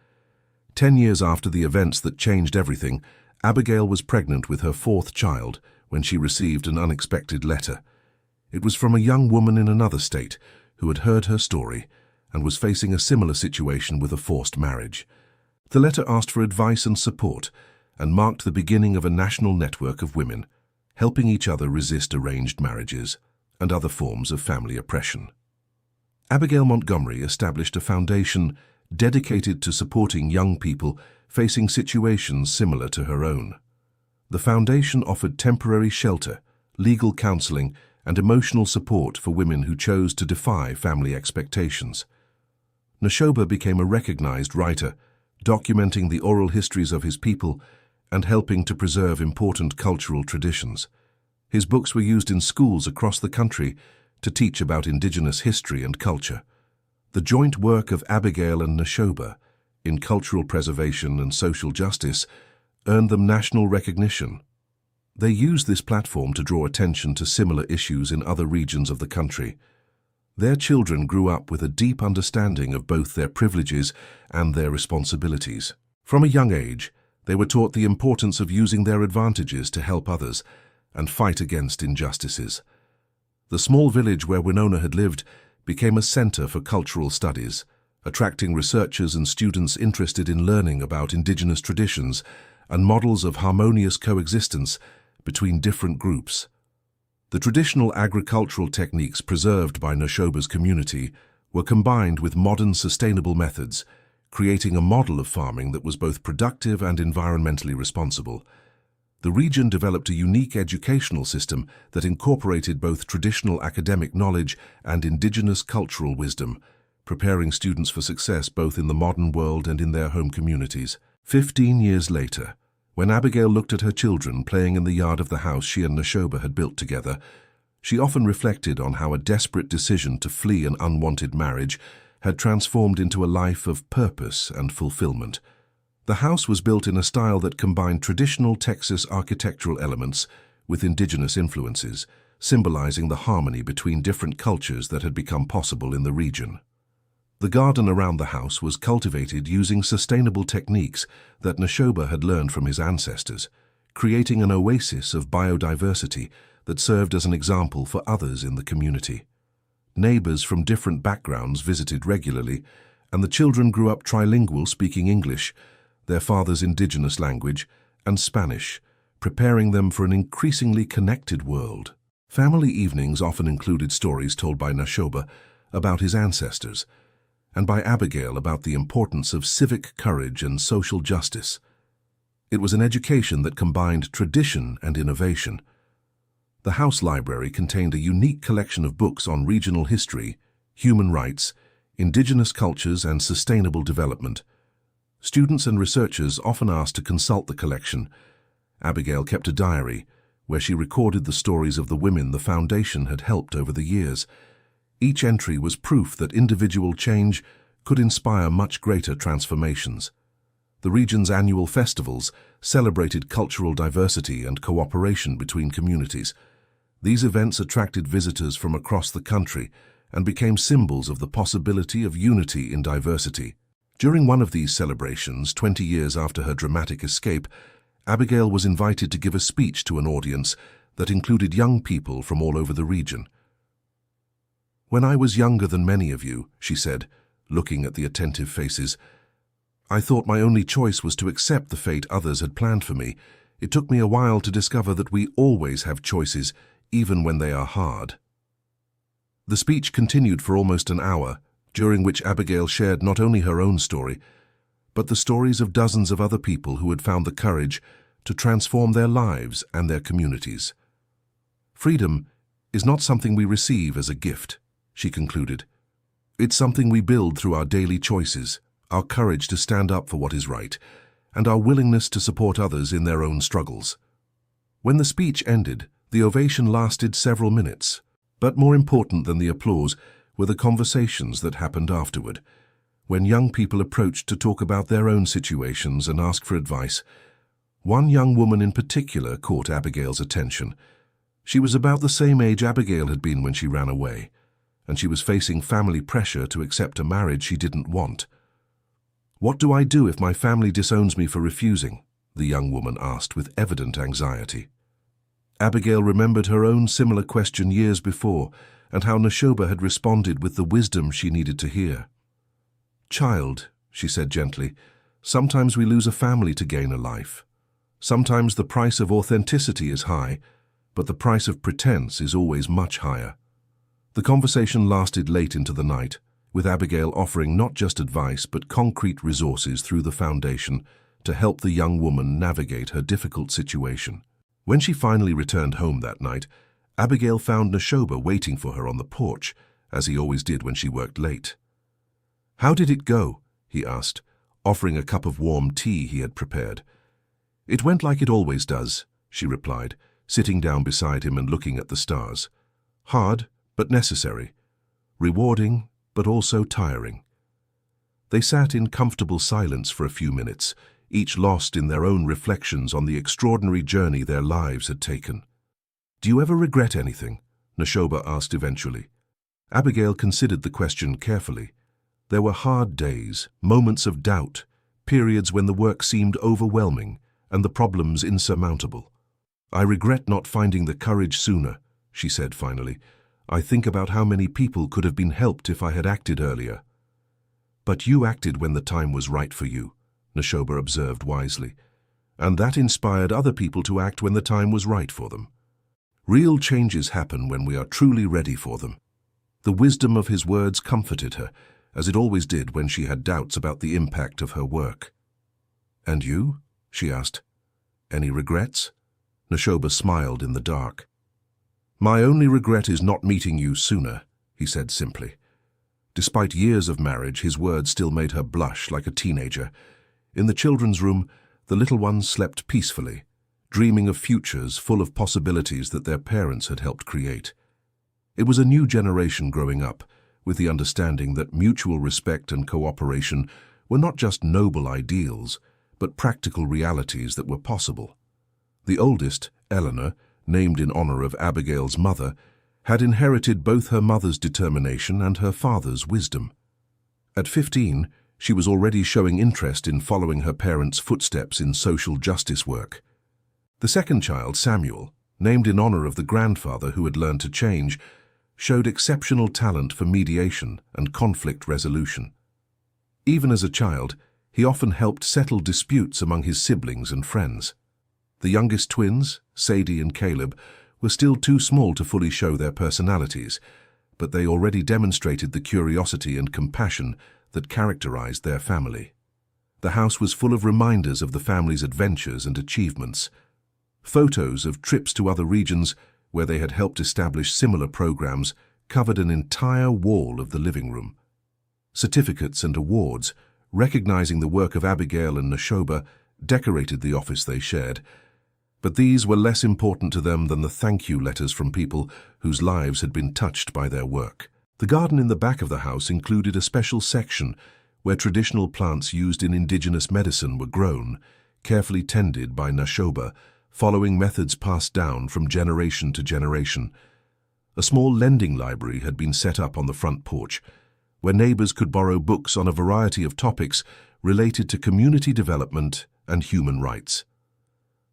Speaker 1: 10 years after the events that changed everything, Abigail was pregnant with her 4th child when she received an unexpected letter. It was from a young woman in another state who had heard her story and was facing a similar situation with a forced marriage. The letter asked for advice and support and marked the beginning of a national network of women, helping each other resist arranged marriages and other forms of family oppression. Abigail Montgomery established a foundation dedicated to supporting young people facing situations similar to her own. The foundation offered temporary shelter, legal counseling, and emotional support for women who chose to defy family expectations. Nashoba became a recognized writer, documenting the oral histories of his people and helping to preserve important cultural traditions. His books were used in schools across the country to teach about indigenous history and culture. The joint work of Abigail and Nashoba in cultural preservation and social justice earned them national recognition. They used this platform to draw attention to similar issues in other regions of the country. Their children grew up with a deep understanding of both their privileges and their responsibilities. From a young age, they were taught the importance of using their advantages to help others and fight against injustices. The small village where Winona had lived became a center for cultural studies, attracting researchers and students interested in learning about indigenous traditions and models of harmonious coexistence between different groups. The traditional agricultural techniques preserved by Nashoba's community were combined with modern sustainable methods, creating a model of farming that was both productive and environmentally responsible. The region developed a unique educational system that incorporated both traditional academic knowledge and indigenous cultural wisdom, preparing students for success both in the modern world and in their home communities. 15 years later, when Abigail looked at her children playing in the yard of the house she and Nashoba had built together, she often reflected on how a desperate decision to flee an unwanted marriage had transformed into a life of purpose and fulfillment. The house was built in a style that combined traditional Texas architectural elements with indigenous influences, symbolizing the harmony between different cultures that had become possible in the region. The garden around the house was cultivated using sustainable techniques that Nashoba had learned from his ancestors, creating an oasis of biodiversity that served as an example for others in the community. Neighbors from different backgrounds visited regularly, and the children grew up trilingual, speaking English, their father's indigenous language, and Spanish, preparing them for an increasingly connected world. Family evenings often included stories told by Nashoba about his ancestors, and by Abigail about the importance of civic courage and social justice. It was an education that combined tradition and innovation. The house library contained a unique collection of books on regional history, human rights, indigenous cultures, and sustainable development. Students and researchers often asked to consult the collection. Abigail kept a diary where she recorded the stories of the women the foundation had helped over the years. Each entry was proof that individual change could inspire much greater transformations. The region's annual festivals celebrated cultural diversity and cooperation between communities. These events attracted visitors from across the country and became symbols of the possibility of unity in diversity. During one of these celebrations, 20 years after her dramatic escape, Abigail was invited to give a speech to an audience that included young people from all over the region. "When I was younger than many of you," she said, looking at the attentive faces, "I thought my only choice was to accept the fate others had planned for me. It took me a while to discover that we always have choices, even when they are hard." The speech continued for almost an hour, during which Abigail shared not only her own story, but the stories of dozens of other people who had found the courage to transform their lives and their communities. "Freedom is not something we receive as a gift," she concluded. "It's something we build through our daily choices, our courage to stand up for what is right, and our willingness to support others in their own struggles." When the speech ended, the ovation lasted several minutes, but more important than the applause were the conversations that happened afterward. When young people approached to talk about their own situations and ask for advice, one young woman in particular caught Abigail's attention. She was about the same age Abigail had been when she ran away, and she was facing family pressure to accept a marriage she didn't want. "What do I do if my family disowns me for refusing?" the young woman asked with evident anxiety. Abigail remembered her own similar question years before and how Nashoba had responded with the wisdom she needed to hear. "Child," she said gently, "sometimes we lose a family to gain a life. Sometimes the price of authenticity is high, but the price of pretense is always much higher." The conversation lasted late into the night, with Abigail offering not just advice but concrete resources through the foundation to help the young woman navigate her difficult situation. When she finally returned home that night, Abigail found Nashoba waiting for her on the porch, as he always did when she worked late. "How did it go?" he asked, offering a cup of warm tea he had prepared. "It went like it always does," she replied, sitting down beside him and looking at the stars. "Hard, but necessary. Rewarding, but also tiring." They sat in comfortable silence for a few minutes, each lost in their own reflections on the extraordinary journey their lives had taken. "Do you ever regret anything?" Nashoba asked eventually. Abigail considered the question carefully. There were hard days, moments of doubt, periods when the work seemed overwhelming and the problems insurmountable. "I regret not finding the courage sooner," she said finally. "I think about how many people could have been helped if I had acted earlier." "But you acted when the time was right for you," Nashoba observed wisely, "and that inspired other people to act when the time was right for them. Real changes happen when we are truly ready for them." The wisdom of his words comforted her, as it always did when she had doubts about the impact of her work. "And you?" she asked. "Any regrets?" Nashoba smiled in the dark. "My only regret is not meeting you sooner," he said simply. Despite years of marriage, his words still made her blush like a teenager. In the children's room, the little ones slept peacefully, dreaming of futures full of possibilities that their parents had helped create. It was a new generation growing up, with the understanding that mutual respect and cooperation were not just noble ideals, but practical realities that were possible. The oldest, Eleanor, named in honor of Abigail's mother, had inherited both her mother's determination and her father's wisdom. At 15, she was already showing interest in following her parents' footsteps in social justice work. The second child, Samuel, named in honor of the grandfather who had learned to change, showed exceptional talent for mediation and conflict resolution. Even as a child, he often helped settle disputes among his siblings and friends. The youngest twins, Sadie and Caleb, were still too small to fully show their personalities, but they already demonstrated the curiosity and compassion that characterized their family. The house was full of reminders of the family's adventures and achievements. Photos of trips to other regions where they had helped establish similar programs covered an entire wall of the living room. Certificates and awards, recognizing the work of Abigail and Nashoba, decorated the office they shared, but these were less important to them than the thank you letters from people whose lives had been touched by their work. The garden in the back of the house included a special section where traditional plants used in indigenous medicine were grown, carefully tended by Nashoba, following methods passed down from generation to generation. A small lending library had been set up on the front porch, where neighbors could borrow books on a variety of topics related to community development and human rights.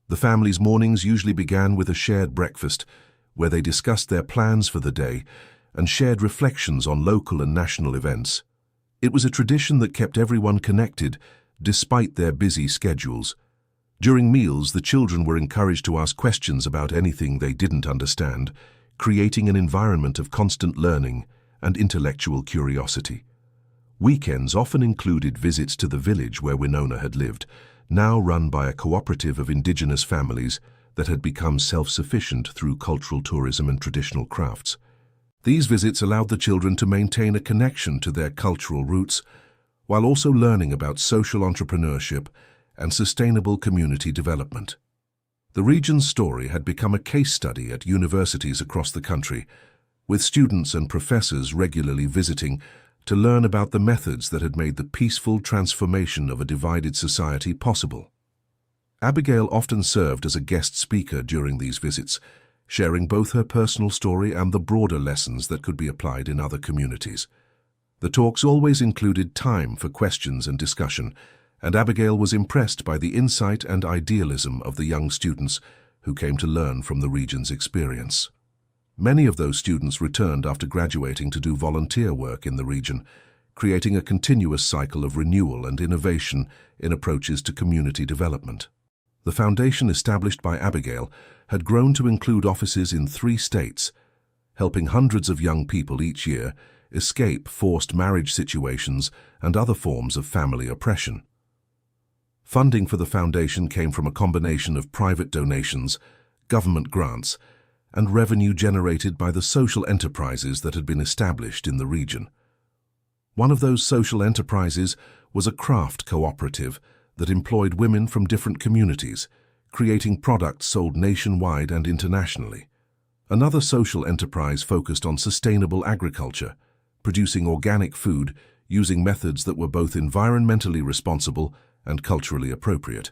Speaker 1: The family's mornings usually began with a shared breakfast, where they discussed their plans for the day and shared reflections on local and national events. It was a tradition that kept everyone connected, despite their busy schedules. During meals, the children were encouraged to ask questions about anything they didn't understand, creating an environment of constant learning and intellectual curiosity. Weekends often included visits to the village where Winona had lived, now run by a cooperative of indigenous families that had become self-sufficient through cultural tourism and traditional crafts. These visits allowed the children to maintain a connection to their cultural roots, while also learning about social entrepreneurship and sustainable community development. The region's story had become a case study at universities across the country, with students and professors regularly visiting to learn about the methods that had made the peaceful transformation of a divided society possible. Abigail often served as a guest speaker during these visits, sharing both her personal story and the broader lessons that could be applied in other communities. The talks always included time for questions and discussion, and Abigail was impressed by the insight and idealism of the young students who came to learn from the region's experience. Many of those students returned after graduating to do volunteer work in the region, creating a continuous cycle of renewal and innovation in approaches to community development. The foundation established by Abigail had grown to include offices in 3 states, helping hundreds of young people each year escape forced marriage situations and other forms of family oppression. Funding for the foundation came from a combination of private donations, government grants, and revenue generated by the social enterprises that had been established in the region. One of those social enterprises was a craft cooperative that employed women from different communities, creating products sold nationwide and internationally. Another social enterprise focused on sustainable agriculture, producing organic food using methods that were both environmentally responsible and culturally appropriate.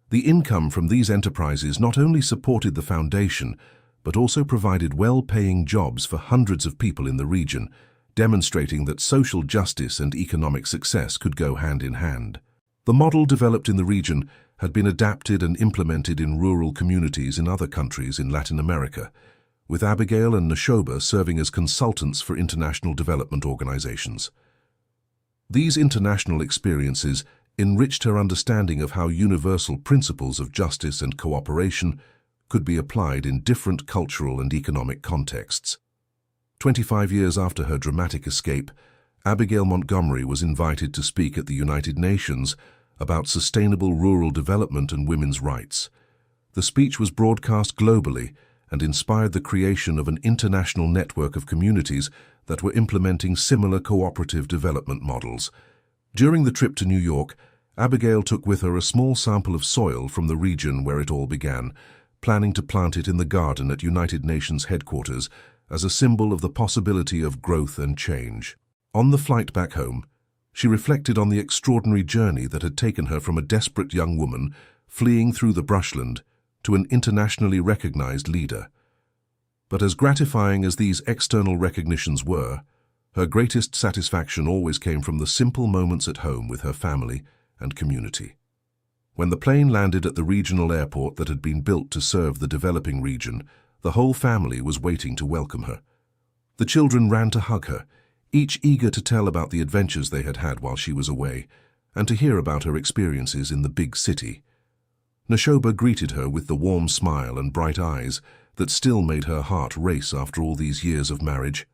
Speaker 1: The income from these enterprises not only supported the foundation, but also provided well-paying jobs for hundreds of people in the region, demonstrating that social justice and economic success could go hand in hand. The model developed in the region had been adapted and implemented in rural communities in other countries in Latin America, with Abigail and Nashoba serving as consultants for international development organizations. These international experiences enriched her understanding of how universal principles of justice and cooperation could be applied in different cultural and economic contexts. 25 years after her dramatic escape, Abigail Montgomery was invited to speak at the United Nations about sustainable rural development and women's rights. The speech was broadcast globally and inspired the creation of an international network of communities that were implementing similar cooperative development models. During the trip to New York, Abigail took with her a small sample of soil from the region where it all began, planning to plant it in the garden at United Nations headquarters as a symbol of the possibility of growth and change. On the flight back home, she reflected on the extraordinary journey that had taken her from a desperate young woman fleeing through the brushland to an internationally recognized leader. But as gratifying as these external recognitions were, her greatest satisfaction always came from the simple moments at home with her family and community. When the plane landed at the regional airport that had been built to serve the developing region, the whole family was waiting to welcome her. The children ran to hug her, each eager to tell about the adventures they had had while she was away, and to hear about her experiences in the big city. Nashoba greeted her with the warm smile and bright eyes that still made her heart race after all these years of marriage.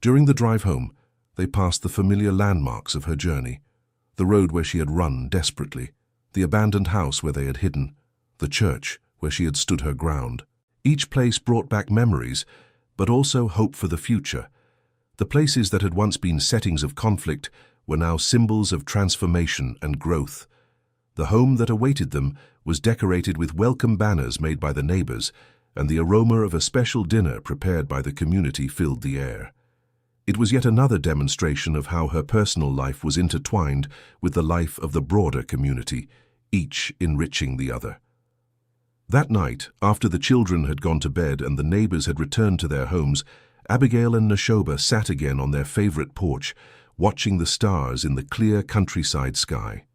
Speaker 1: During the drive home, they passed the familiar landmarks of her journey, the road where she had run desperately, the abandoned house where they had hidden, the church where she had stood her ground. Each place brought back memories, but also hope for the future. The places that had once been settings of conflict were now symbols of transformation and growth. The home that awaited them was decorated with welcome banners made by the neighbors, and the aroma of a special dinner prepared by the community filled the air. It was yet another demonstration of how her personal life was intertwined with the life of the broader community, each enriching the other. That night, after the children had gone to bed and the neighbors had returned to their homes, Abigail and Nashoba sat again on their favorite porch, watching the stars in the clear countryside sky.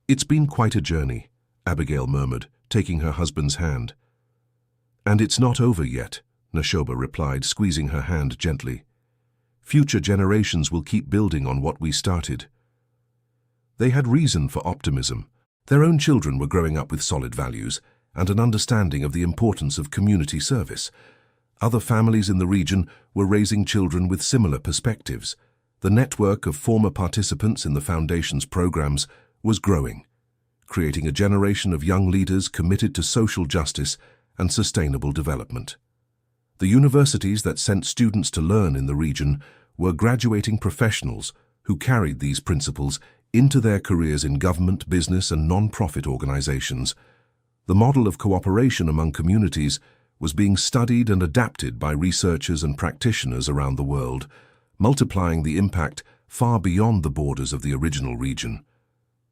Speaker 1: "It's been quite a journey," Abigail murmured, taking her husband's hand. "And it's not over yet," Nashoba replied, squeezing her hand gently. "Future generations will keep building on what we started." They had reason for optimism. Their own children were growing up with solid values and an understanding of the importance of community service. Other families in the region were raising children with similar perspectives. The network of former participants in the Foundation's programs was growing, creating a generation of young leaders committed to social justice and sustainable development. The universities that sent students to learn in the region were graduating professionals who carried these principles into their careers in government, business, and non-profit organizations. The model of cooperation among communities was being studied and adapted by researchers and practitioners around the world, multiplying the impact far beyond the borders of the original region.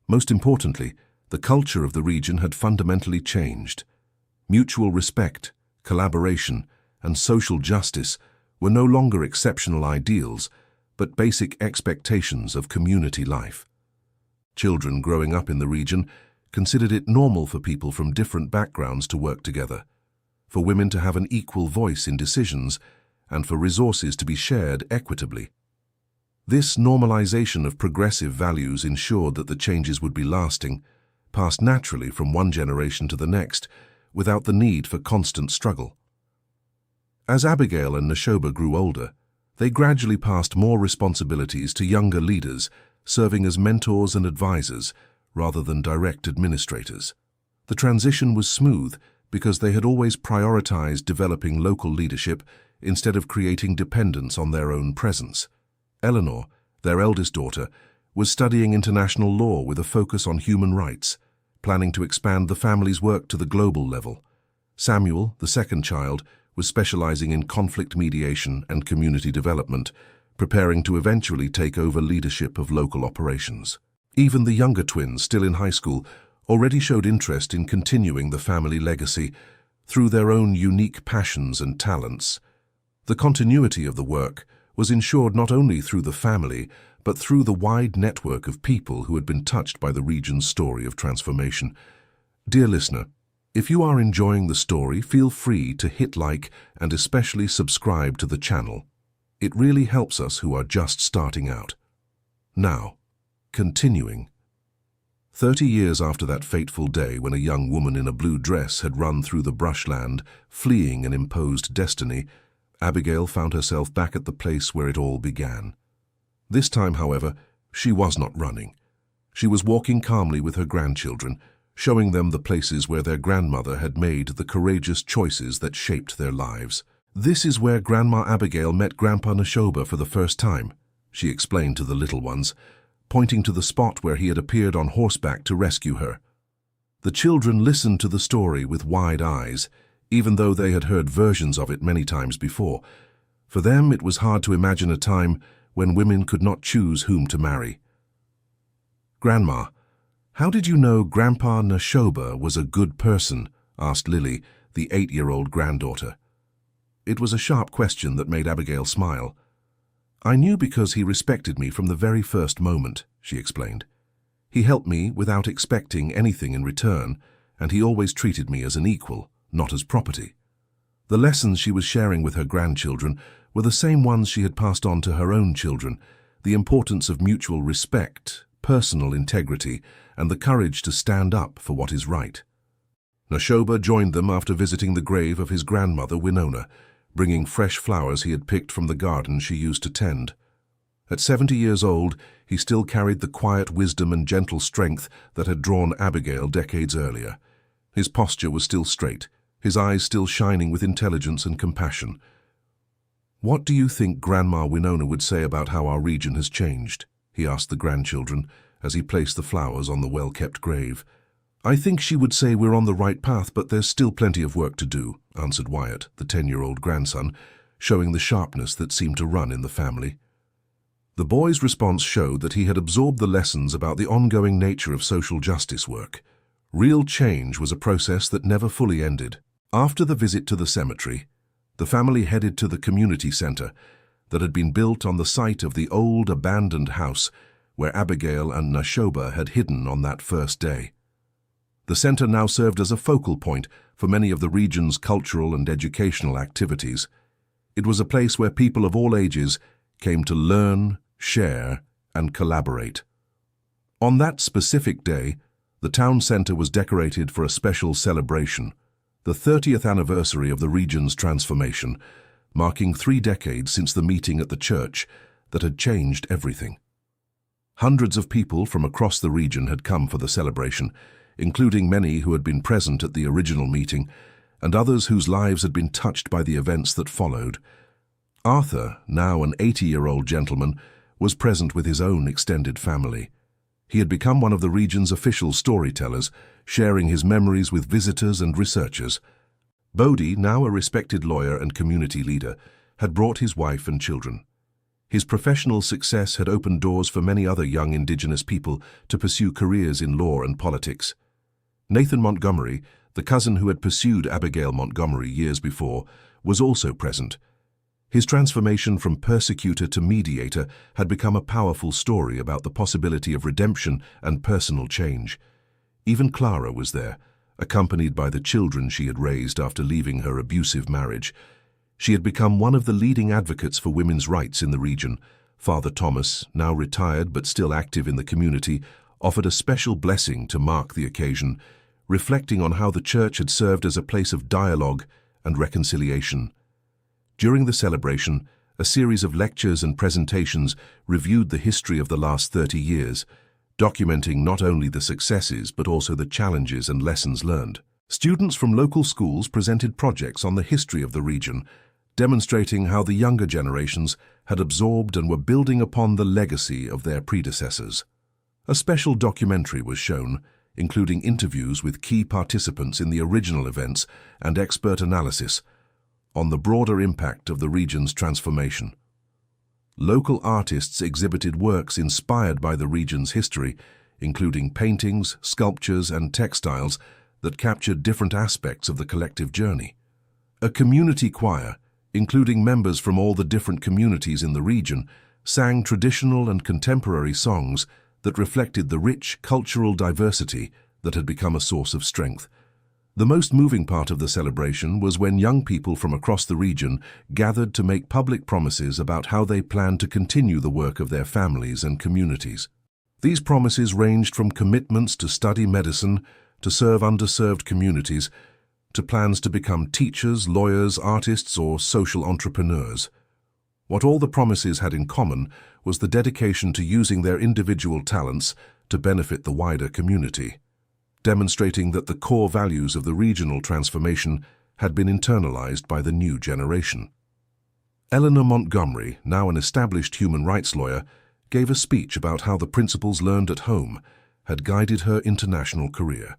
Speaker 1: Most importantly, the culture of the region had fundamentally changed. Mutual respect, collaboration, and social justice were no longer exceptional ideals, but basic expectations of community life. Children growing up in the region considered it normal for people from different backgrounds to work together, for women to have an equal voice in decisions, and for resources to be shared equitably. This normalization of progressive values ensured that the changes would be lasting, passed naturally from one generation to the next, without the need for constant struggle. As Abigail and Nashoba grew older, they gradually passed more responsibilities to younger leaders, serving as mentors and advisors rather than direct administrators. The transition was smooth because they had always prioritized developing local leadership instead of creating dependence on their own presence. Eleanor, their eldest daughter, was studying international law with a focus on human rights, planning to expand the family's work to the global level. Samuel, the second child, was specializing in conflict mediation and community development, preparing to eventually take over leadership of local operations. Even the younger twins, still in high school, already showed interest in continuing the family legacy through their own unique passions and talents. The continuity of the work was ensured not only through the family, but through the wide network of people who had been touched by the region's story of transformation. Dear listener, if you are enjoying the story, feel free to hit like and especially subscribe to the channel. It really helps us who are just starting out. Now, continuing. 30 years after that fateful day when a young woman in a blue dress had run through the brushland, fleeing an imposed destiny, Abigail found herself back at the place where it all began. This time, however, she was not running. She was walking calmly with her grandchildren, showing them the places where their grandmother had made the courageous choices that shaped their lives. "This is where Grandma Abigail met Grandpa Nashoba for the first time," she explained to the little ones, pointing to the spot where he had appeared on horseback to rescue her. The children listened to the story with wide eyes, even though they had heard versions of it many times before. For them, it was hard to imagine a time when women could not choose whom to marry. "Grandma, how did you know Grandpa Nashoba was a good person?" asked Lily, the 8-year-old granddaughter. It was a sharp question that made Abigail smile. "I knew because he respected me from the very first moment," she explained. "He helped me without expecting anything in return, and he always treated me as an equal, not as property." The lessons she was sharing with her grandchildren were the same ones she had passed on to her own children: the importance of mutual respect, personal integrity, and the courage to stand up for what is right. Nashoba joined them after visiting the grave of his grandmother Winona, bringing fresh flowers he had picked from the garden she used to tend. At 70 years old, he still carried the quiet wisdom and gentle strength that had drawn Abigail decades earlier. His posture was still straight, his eyes still shining with intelligence and compassion. "What do you think Grandma Winona would say about how our region has changed?" he asked the grandchildren as he placed the flowers on the well-kept grave. "I think she would say we're on the right path, but there's still plenty of work to do," answered Wyatt, the 10-year-old grandson, showing the sharpness that seemed to run in the family. The boy's response showed that he had absorbed the lessons about the ongoing nature of social justice work. Real change was a process that never fully ended. After the visit to the cemetery, the family headed to the community center that had been built on the site of the old abandoned house where Abigail and Nashoba had hidden on that first day. The center now served as a focal point for many of the region's cultural and educational activities. It was a place where people of all ages came to learn, share, and collaborate. On that specific day, the town center was decorated for a special celebration, the 30th anniversary of the region's transformation, marking 3 decades since the meeting at the church that had changed everything. Hundreds of people from across the region had come for the celebration, including many who had been present at the original meeting and others whose lives had been touched by the events that followed. Arthur, now an 80-year-old gentleman, was present with his own extended family. He had become one of the region's official storytellers, sharing his memories with visitors and researchers. Bodie, now a respected lawyer and community leader, had brought his wife and children. His professional success had opened doors for many other young Indigenous people to pursue careers in law and politics. Nathan Montgomery, the cousin who had pursued Abigail Montgomery years before, was also present. His transformation from persecutor to mediator had become a powerful story about the possibility of redemption and personal change. Even Clara was there, accompanied by the children she had raised after leaving her abusive marriage. She had become one of the leading advocates for women's rights in the region. Father Thomas, now retired but still active in the community, offered a special blessing to mark the occasion, reflecting on how the church had served as a place of dialogue and reconciliation. During the celebration, a series of lectures and presentations reviewed the history of the last 30 years, documenting not only the successes but also the challenges and lessons learned. Students from local schools presented projects on the history of the region, demonstrating how the younger generations had absorbed and were building upon the legacy of their predecessors. A special documentary was shown, including interviews with key participants in the original events and expert analysis on the broader impact of the region's transformation. Local artists exhibited works inspired by the region's history, including paintings, sculptures, and textiles that captured different aspects of the collective journey. A community choir, including members from all the different communities in the region, sang traditional and contemporary songs that reflected the rich cultural diversity that had become a source of strength. The most moving part of the celebration was when young people from across the region gathered to make public promises about how they planned to continue the work of their families and communities. These promises ranged from commitments to study medicine, to serve underserved communities, to plans to become teachers, lawyers, artists, or social entrepreneurs. What all the promises had in common was the dedication to using their individual talents to benefit the wider community, demonstrating that the core values of the regional transformation had been internalized by the new generation. Eleanor Montgomery, now an established human rights lawyer, gave a speech about how the principles learned at home had guided her international career.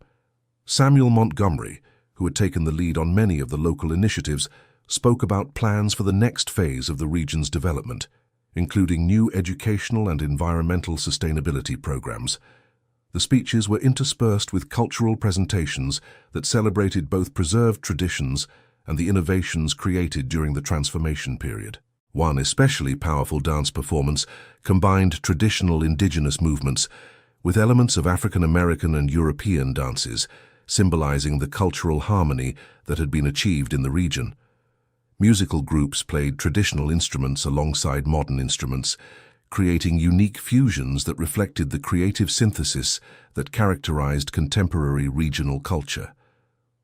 Speaker 1: Samuel Montgomery, who had taken the lead on many of the local initiatives, spoke about plans for the next phase of the region's development, including new educational and environmental sustainability programs. The speeches were interspersed with cultural presentations that celebrated both preserved traditions and the innovations created during the transformation period. One especially powerful dance performance combined traditional indigenous movements with elements of African American and European dances, symbolizing the cultural harmony that had been achieved in the region. Musical groups played traditional instruments alongside modern instruments, creating unique fusions that reflected the creative synthesis that characterized contemporary regional culture.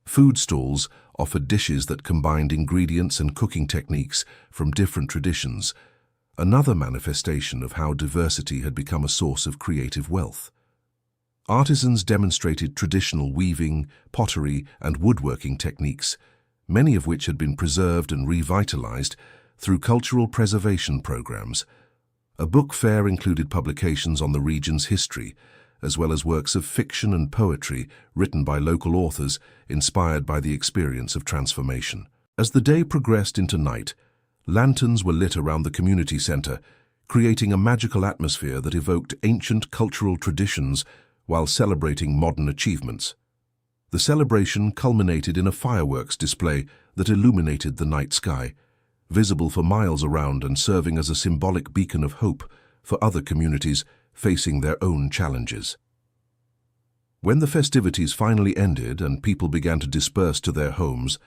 Speaker 1: Food stalls offered dishes that combined ingredients and cooking techniques from different traditions, another manifestation of how diversity had become a source of creative wealth. Artisans demonstrated traditional weaving, pottery, and woodworking techniques, many of which had been preserved and revitalized through cultural preservation programs. A book fair included publications on the region's history, as well as works of fiction and poetry written by local authors inspired by the experience of transformation. As the day progressed into night, lanterns were lit around the community center, creating a magical atmosphere that evoked ancient cultural traditions while celebrating modern achievements. The celebration culminated in a fireworks display that illuminated the night sky, visible for miles around and serving as a symbolic beacon of hope for other communities facing their own challenges. When the festivities finally ended and people began to disperse to their homes,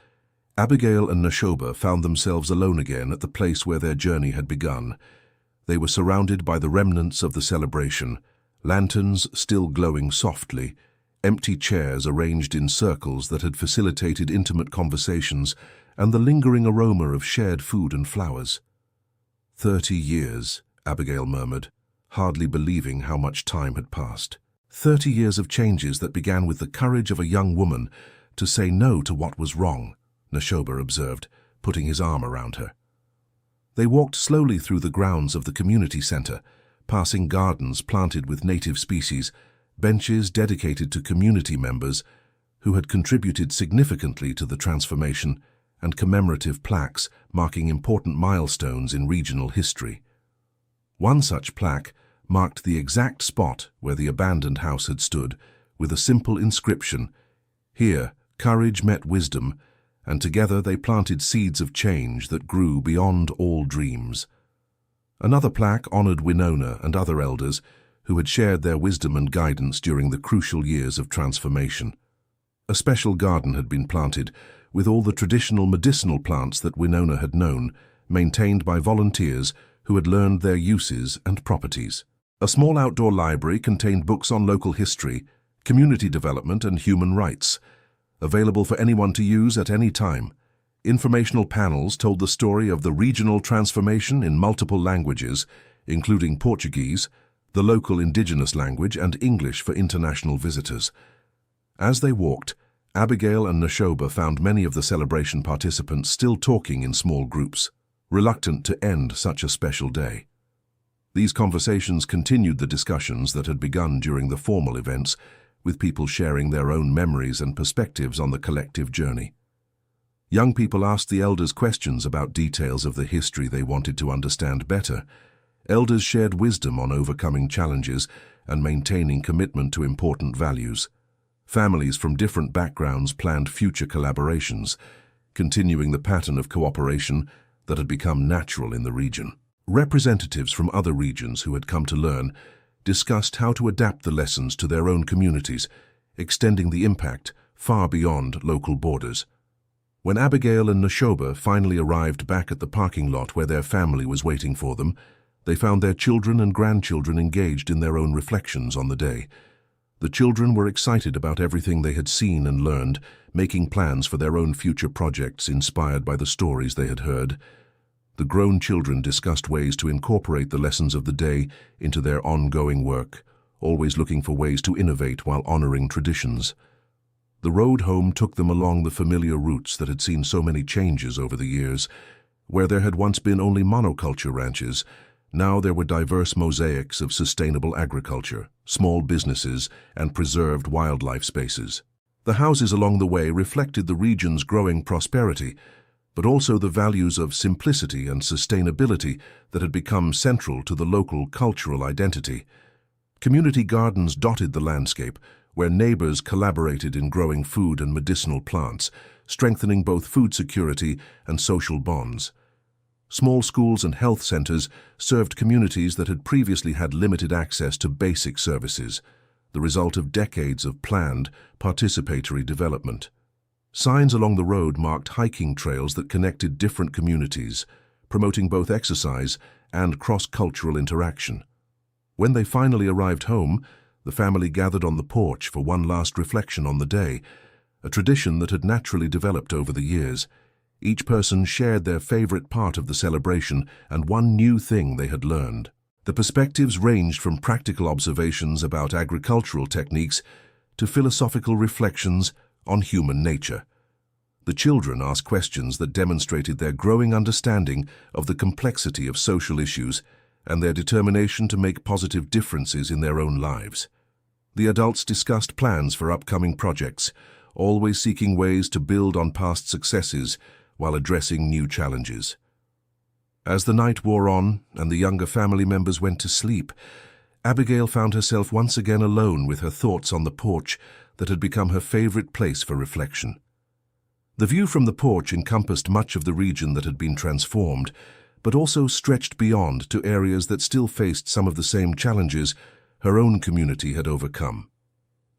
Speaker 1: Abigail and Nashoba found themselves alone again at the place where their journey had begun. They were surrounded by the remnants of the celebration, lanterns still glowing softly, empty chairs arranged in circles that had facilitated intimate conversations, and the lingering aroma of shared food and flowers. 30 years, Abigail murmured, hardly believing how much time had passed. 30 years of changes that began with the courage of a young woman to say no to what was wrong, Nashoba observed, putting his arm around her. They walked slowly through the grounds of the community center, passing gardens planted with native species, benches dedicated to community members who had contributed significantly to the transformation, and commemorative plaques marking important milestones in regional history. One such plaque marked the exact spot where the abandoned house had stood, with a simple inscription, "Here, courage met wisdom, and together they planted seeds of change that grew beyond all dreams." Another plaque honored Winona and other elders who had shared their wisdom and guidance during the crucial years of transformation. A special garden had been planted, with all the traditional medicinal plants that Winona had known, maintained by volunteers who had learned their uses and properties. A small outdoor library contained books on local history, community development, and human rights, available for anyone to use at any time. Informational panels told the story of the regional transformation in multiple languages, including Portuguese, the local indigenous language, and English for international visitors. As they walked, Abigail and Nashoba found many of the celebration participants still talking in small groups, reluctant to end such a special day. These conversations continued the discussions that had begun during the formal events, with people sharing their own memories and perspectives on the collective journey. Young people asked the elders questions about details of the history they wanted to understand better, Elders shared wisdom on overcoming challenges and maintaining commitment to important values. Families from different backgrounds planned future collaborations, continuing the pattern of cooperation that had become natural in the region. Representatives from other regions who had come to learn discussed how to adapt the lessons to their own communities, extending the impact far beyond local borders. When Abigail and Nashoba finally arrived back at the parking lot where their family was waiting for them, they found their children and grandchildren engaged in their own reflections on the day. The children were excited about everything they had seen and learned, making plans for their own future projects inspired by the stories they had heard. The grown children discussed ways to incorporate the lessons of the day into their ongoing work, always looking for ways to innovate while honoring traditions. The road home took them along the familiar routes that had seen so many changes over the years. Where there had once been only monoculture ranches, now there were diverse mosaics of sustainable agriculture, small businesses, and preserved wildlife spaces. The houses along the way reflected the region's growing prosperity, but also the values of simplicity and sustainability that had become central to the local cultural identity. Community gardens dotted the landscape, where neighbors collaborated in growing food and medicinal plants, strengthening both food security and social bonds. Small schools and health centers served communities that had previously had limited access to basic services, the result of decades of planned, participatory development. Signs along the road marked hiking trails that connected different communities, promoting both exercise and cross-cultural interaction. When they finally arrived home, the family gathered on the porch for one last reflection on the day, a tradition that had naturally developed over the years. Each person shared their favorite part of the celebration and one new thing they had learned. The perspectives ranged from practical observations about agricultural techniques to philosophical reflections on human nature. The children asked questions that demonstrated their growing understanding of the complexity of social issues and their determination to make positive differences in their own lives. The adults discussed plans for upcoming projects, always seeking ways to build on past successes while addressing new challenges. As the night wore on and the younger family members went to sleep, Abigail found herself once again alone with her thoughts on the porch that had become her favorite place for reflection. The view from the porch encompassed much of the region that had been transformed, but also stretched beyond to areas that still faced some of the same challenges her own community had overcome.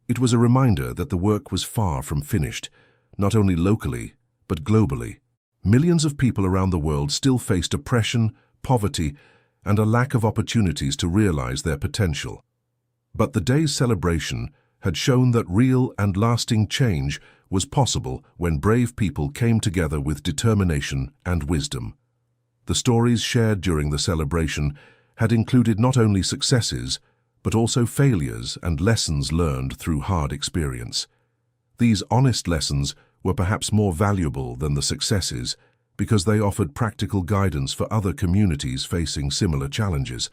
Speaker 1: It was a reminder that the work was far from finished, not only locally, but globally. Millions of people around the world still faced oppression, poverty, and a lack of opportunities to realize their potential. But the day's celebration had shown that real and lasting change was possible when brave people came together with determination and wisdom. The stories shared during the celebration had included not only successes, but also failures and lessons learned through hard experience. These honest lessons were perhaps more valuable than the successes because they offered practical guidance for other communities facing similar challenges.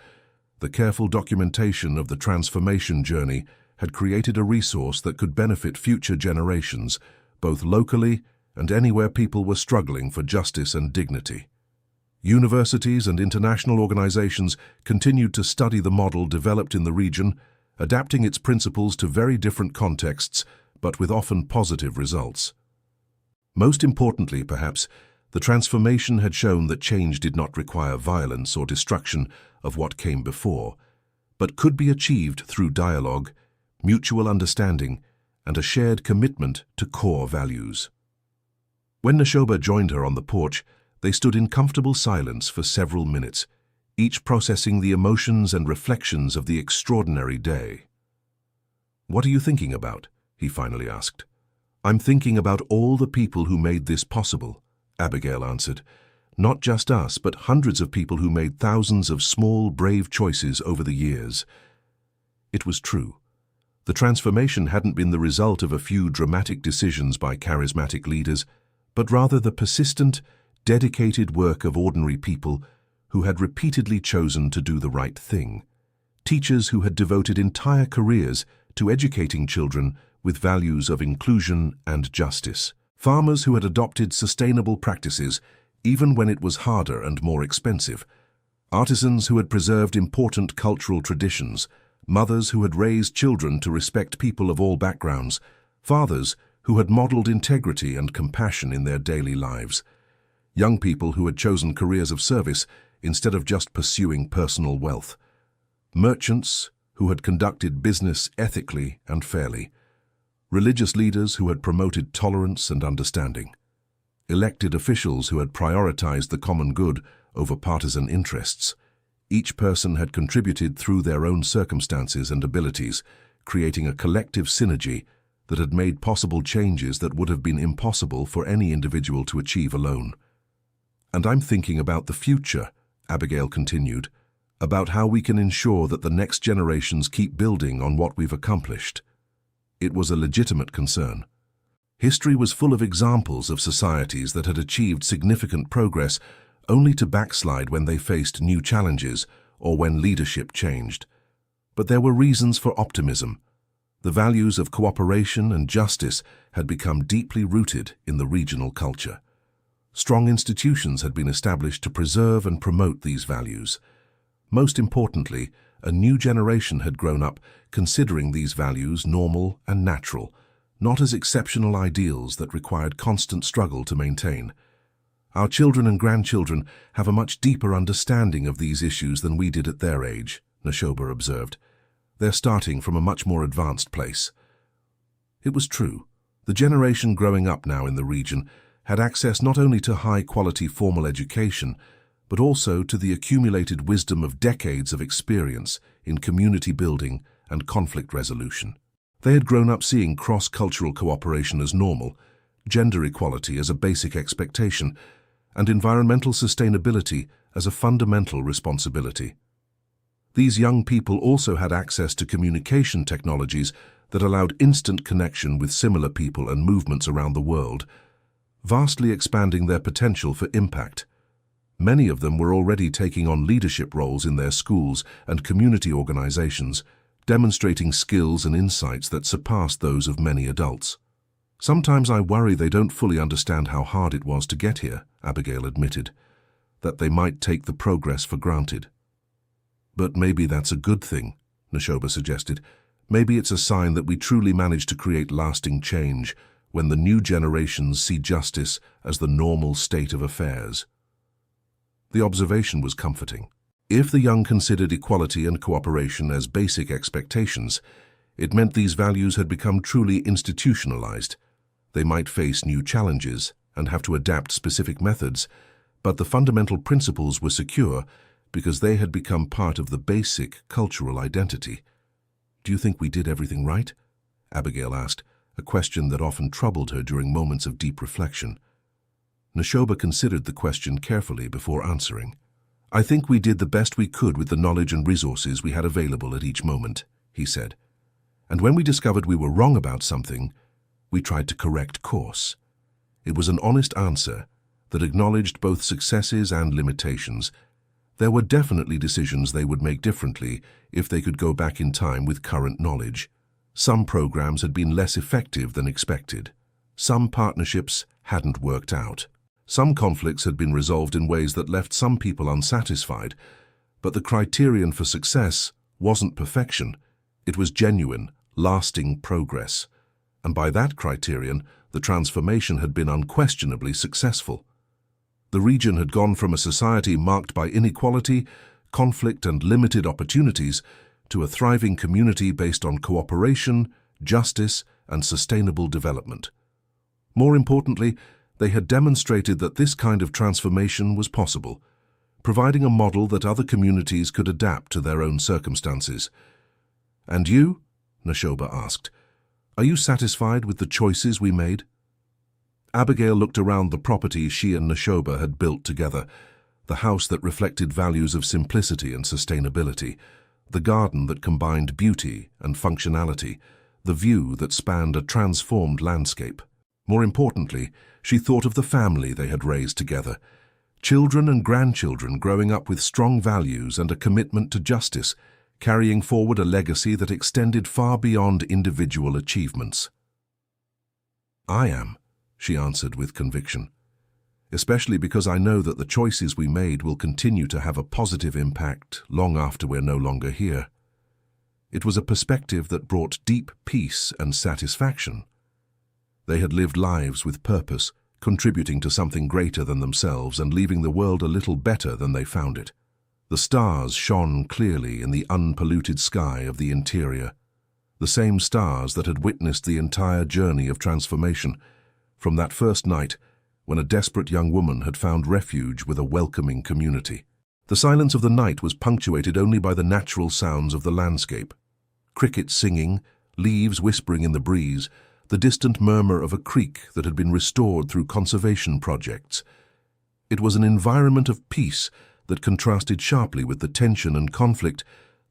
Speaker 1: The careful documentation of the transformation journey had created a resource that could benefit future generations, both locally and anywhere people were struggling for justice and dignity. Universities and international organizations continued to study the model developed in the region, adapting its principles to very different contexts, but with often positive results. Most importantly, perhaps, the transformation had shown that change did not require violence or destruction of what came before, but could be achieved through dialogue, mutual understanding, and a shared commitment to core values. When Nashoba joined her on the porch, they stood in comfortable silence for several minutes, each processing the emotions and reflections of the extraordinary day. "What are you thinking about?" he finally asked. "I'm thinking about all the people who made this possible," Abigail answered. "Not just us, but hundreds of people who made thousands of small, brave choices over the years." It was true. The transformation hadn't been the result of a few dramatic decisions by charismatic leaders, but rather the persistent, dedicated work of ordinary people who had repeatedly chosen to do the right thing. Teachers who had devoted entire careers to educating children with values of inclusion and justice. Farmers who had adopted sustainable practices even when it was harder and more expensive. Artisans who had preserved important cultural traditions, mothers who had raised children to respect people of all backgrounds, fathers who had modeled integrity and compassion in their daily lives, young people who had chosen careers of service instead of just pursuing personal wealth, merchants who had conducted business ethically and fairly, religious leaders who had promoted tolerance and understanding, elected officials who had prioritized the common good over partisan interests. Each person had contributed through their own circumstances and abilities, creating a collective synergy that had made possible changes that would have been impossible for any individual to achieve alone. "And I'm thinking about the future," Abigail continued, "about how we can ensure that the next generations keep building on what we've accomplished." It was a legitimate concern. History was full of examples of societies that had achieved significant progress only to backslide when they faced new challenges or when leadership changed. But there were reasons for optimism. The values of cooperation and justice had become deeply rooted in the regional culture. Strong institutions had been established to preserve and promote these values. Most importantly, a new generation had grown up considering these values normal and natural, not as exceptional ideals that required constant struggle to maintain. Our children and grandchildren have a much deeper understanding of these issues than we did at their age, Neshoba observed. They're starting from a much more advanced place. It was true. The generation growing up now in the region had access not only to high-quality formal education, but also to the accumulated wisdom of decades of experience in community building and conflict resolution. They had grown up seeing cross-cultural cooperation as normal, gender equality as a basic expectation, and environmental sustainability as a fundamental responsibility. These young people also had access to communication technologies that allowed instant connection with similar people and movements around the world, vastly expanding their potential for impact. Many of them were already taking on leadership roles in their schools and community organizations, demonstrating skills and insights that surpassed those of many adults. "Sometimes I worry they don't fully understand how hard it was to get here," Abigail admitted, "that they might take the progress for granted." "But maybe that's a good thing," Neshoba suggested. "Maybe it's a sign that we truly managed to create lasting change when the new generations see justice as the normal state of affairs." The observation was comforting. If the young considered equality and cooperation as basic expectations, it meant these values had become truly institutionalized. They might face new challenges and have to adapt specific methods, but the fundamental principles were secure because they had become part of the basic cultural identity. "Do you think we did everything right?" Abigail asked, a question that often troubled her during moments of deep reflection. Neshoba considered the question carefully before answering. "I think we did the best we could with the knowledge and resources we had available at each moment," he said. "And when we discovered we were wrong about something, we tried to correct course." It was an honest answer that acknowledged both successes and limitations. There were definitely decisions they would make differently if they could go back in time with current knowledge. Some programs had been less effective than expected. Some partnerships hadn't worked out. Some conflicts had been resolved in ways that left some people unsatisfied, but the criterion for success wasn't perfection. It was genuine, lasting progress. And by that criterion, the transformation had been unquestionably successful. The region had gone from a society marked by inequality, conflict, and limited opportunities to a thriving community based on cooperation, justice, and sustainable development. More importantly, they had demonstrated that this kind of transformation was possible, providing a model that other communities could adapt to their own circumstances. "And you?" Neshoba asked. "Are you satisfied with the choices we made?" Abigail looked around the property she and Neshoba had built together, the house that reflected values of simplicity and sustainability, the garden that combined beauty and functionality, the view that spanned a transformed landscape. More importantly, she thought of the family they had raised together, children and grandchildren growing up with strong values and a commitment to justice, carrying forward a legacy that extended far beyond individual achievements. "I am," she answered with conviction. especially because I know that the choices we made will continue to have a positive impact long after we're no longer here. It was a perspective that brought deep peace and satisfaction. They had lived lives with purpose, contributing to something greater than themselves and leaving the world a little better than they found it. The stars shone clearly in the unpolluted sky of the interior, the same stars that had witnessed the entire journey of transformation, from that first night when a desperate young woman had found refuge with a welcoming community. The silence of the night was punctuated only by the natural sounds of the landscape. Crickets singing, leaves whispering in the breeze, the distant murmur of a creek that had been restored through conservation projects. It was an environment of peace that contrasted sharply with the tension and conflict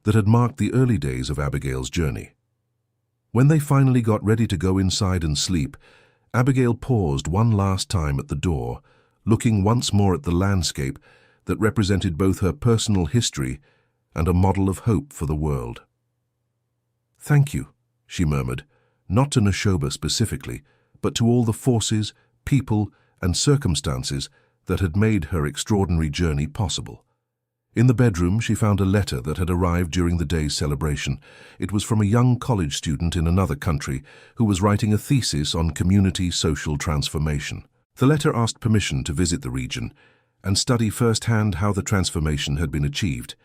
Speaker 1: that had marked the early days of Abigail's journey. When they finally got ready to go inside and sleep, Abigail paused one last time at the door, looking once more at the landscape that represented both her personal history and a model of hope for the world. "Thank you," she murmured, not to Nashoba specifically, but to all the forces, people, and circumstances that had made her extraordinary journey possible. In the bedroom, she found a letter that had arrived during the day's celebration. It was from a young college student in another country who was writing a thesis on community social transformation. The letter asked permission to visit the region and study firsthand how the transformation had been achieved.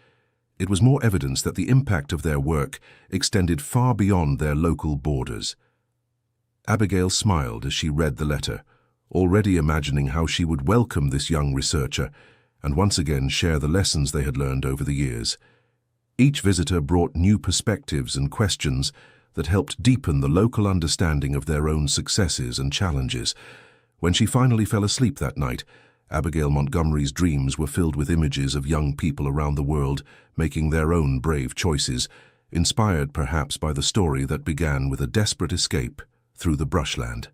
Speaker 1: It was more evidence that the impact of their work extended far beyond their local borders. Abigail smiled as she read the letter, already imagining how she would welcome this young researcher and once again share the lessons they had learned over the years. Each visitor brought new perspectives and questions that helped deepen the local understanding of their own successes and challenges. When she finally fell asleep that night, Abigail Montgomery's dreams were filled with images of young people around the world making their own brave choices, inspired perhaps by the story that began with a desperate escape through the brushland.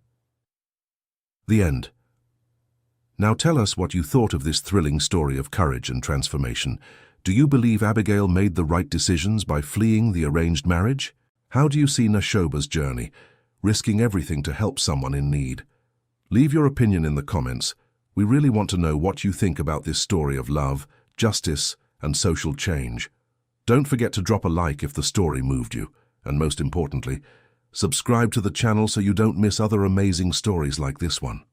Speaker 1: The end. Now tell us what you thought of this thrilling story of courage and transformation. Do you believe Abigail made the right decisions by fleeing the arranged marriage? How do you see Nashoba's journey, risking everything to help someone in need? Leave your opinion in the comments. We really want to know what you think about this story of love, justice, and social change. Don't forget to drop a like if the story moved you, and most importantly, subscribe to the channel so you don't miss other amazing stories like this one.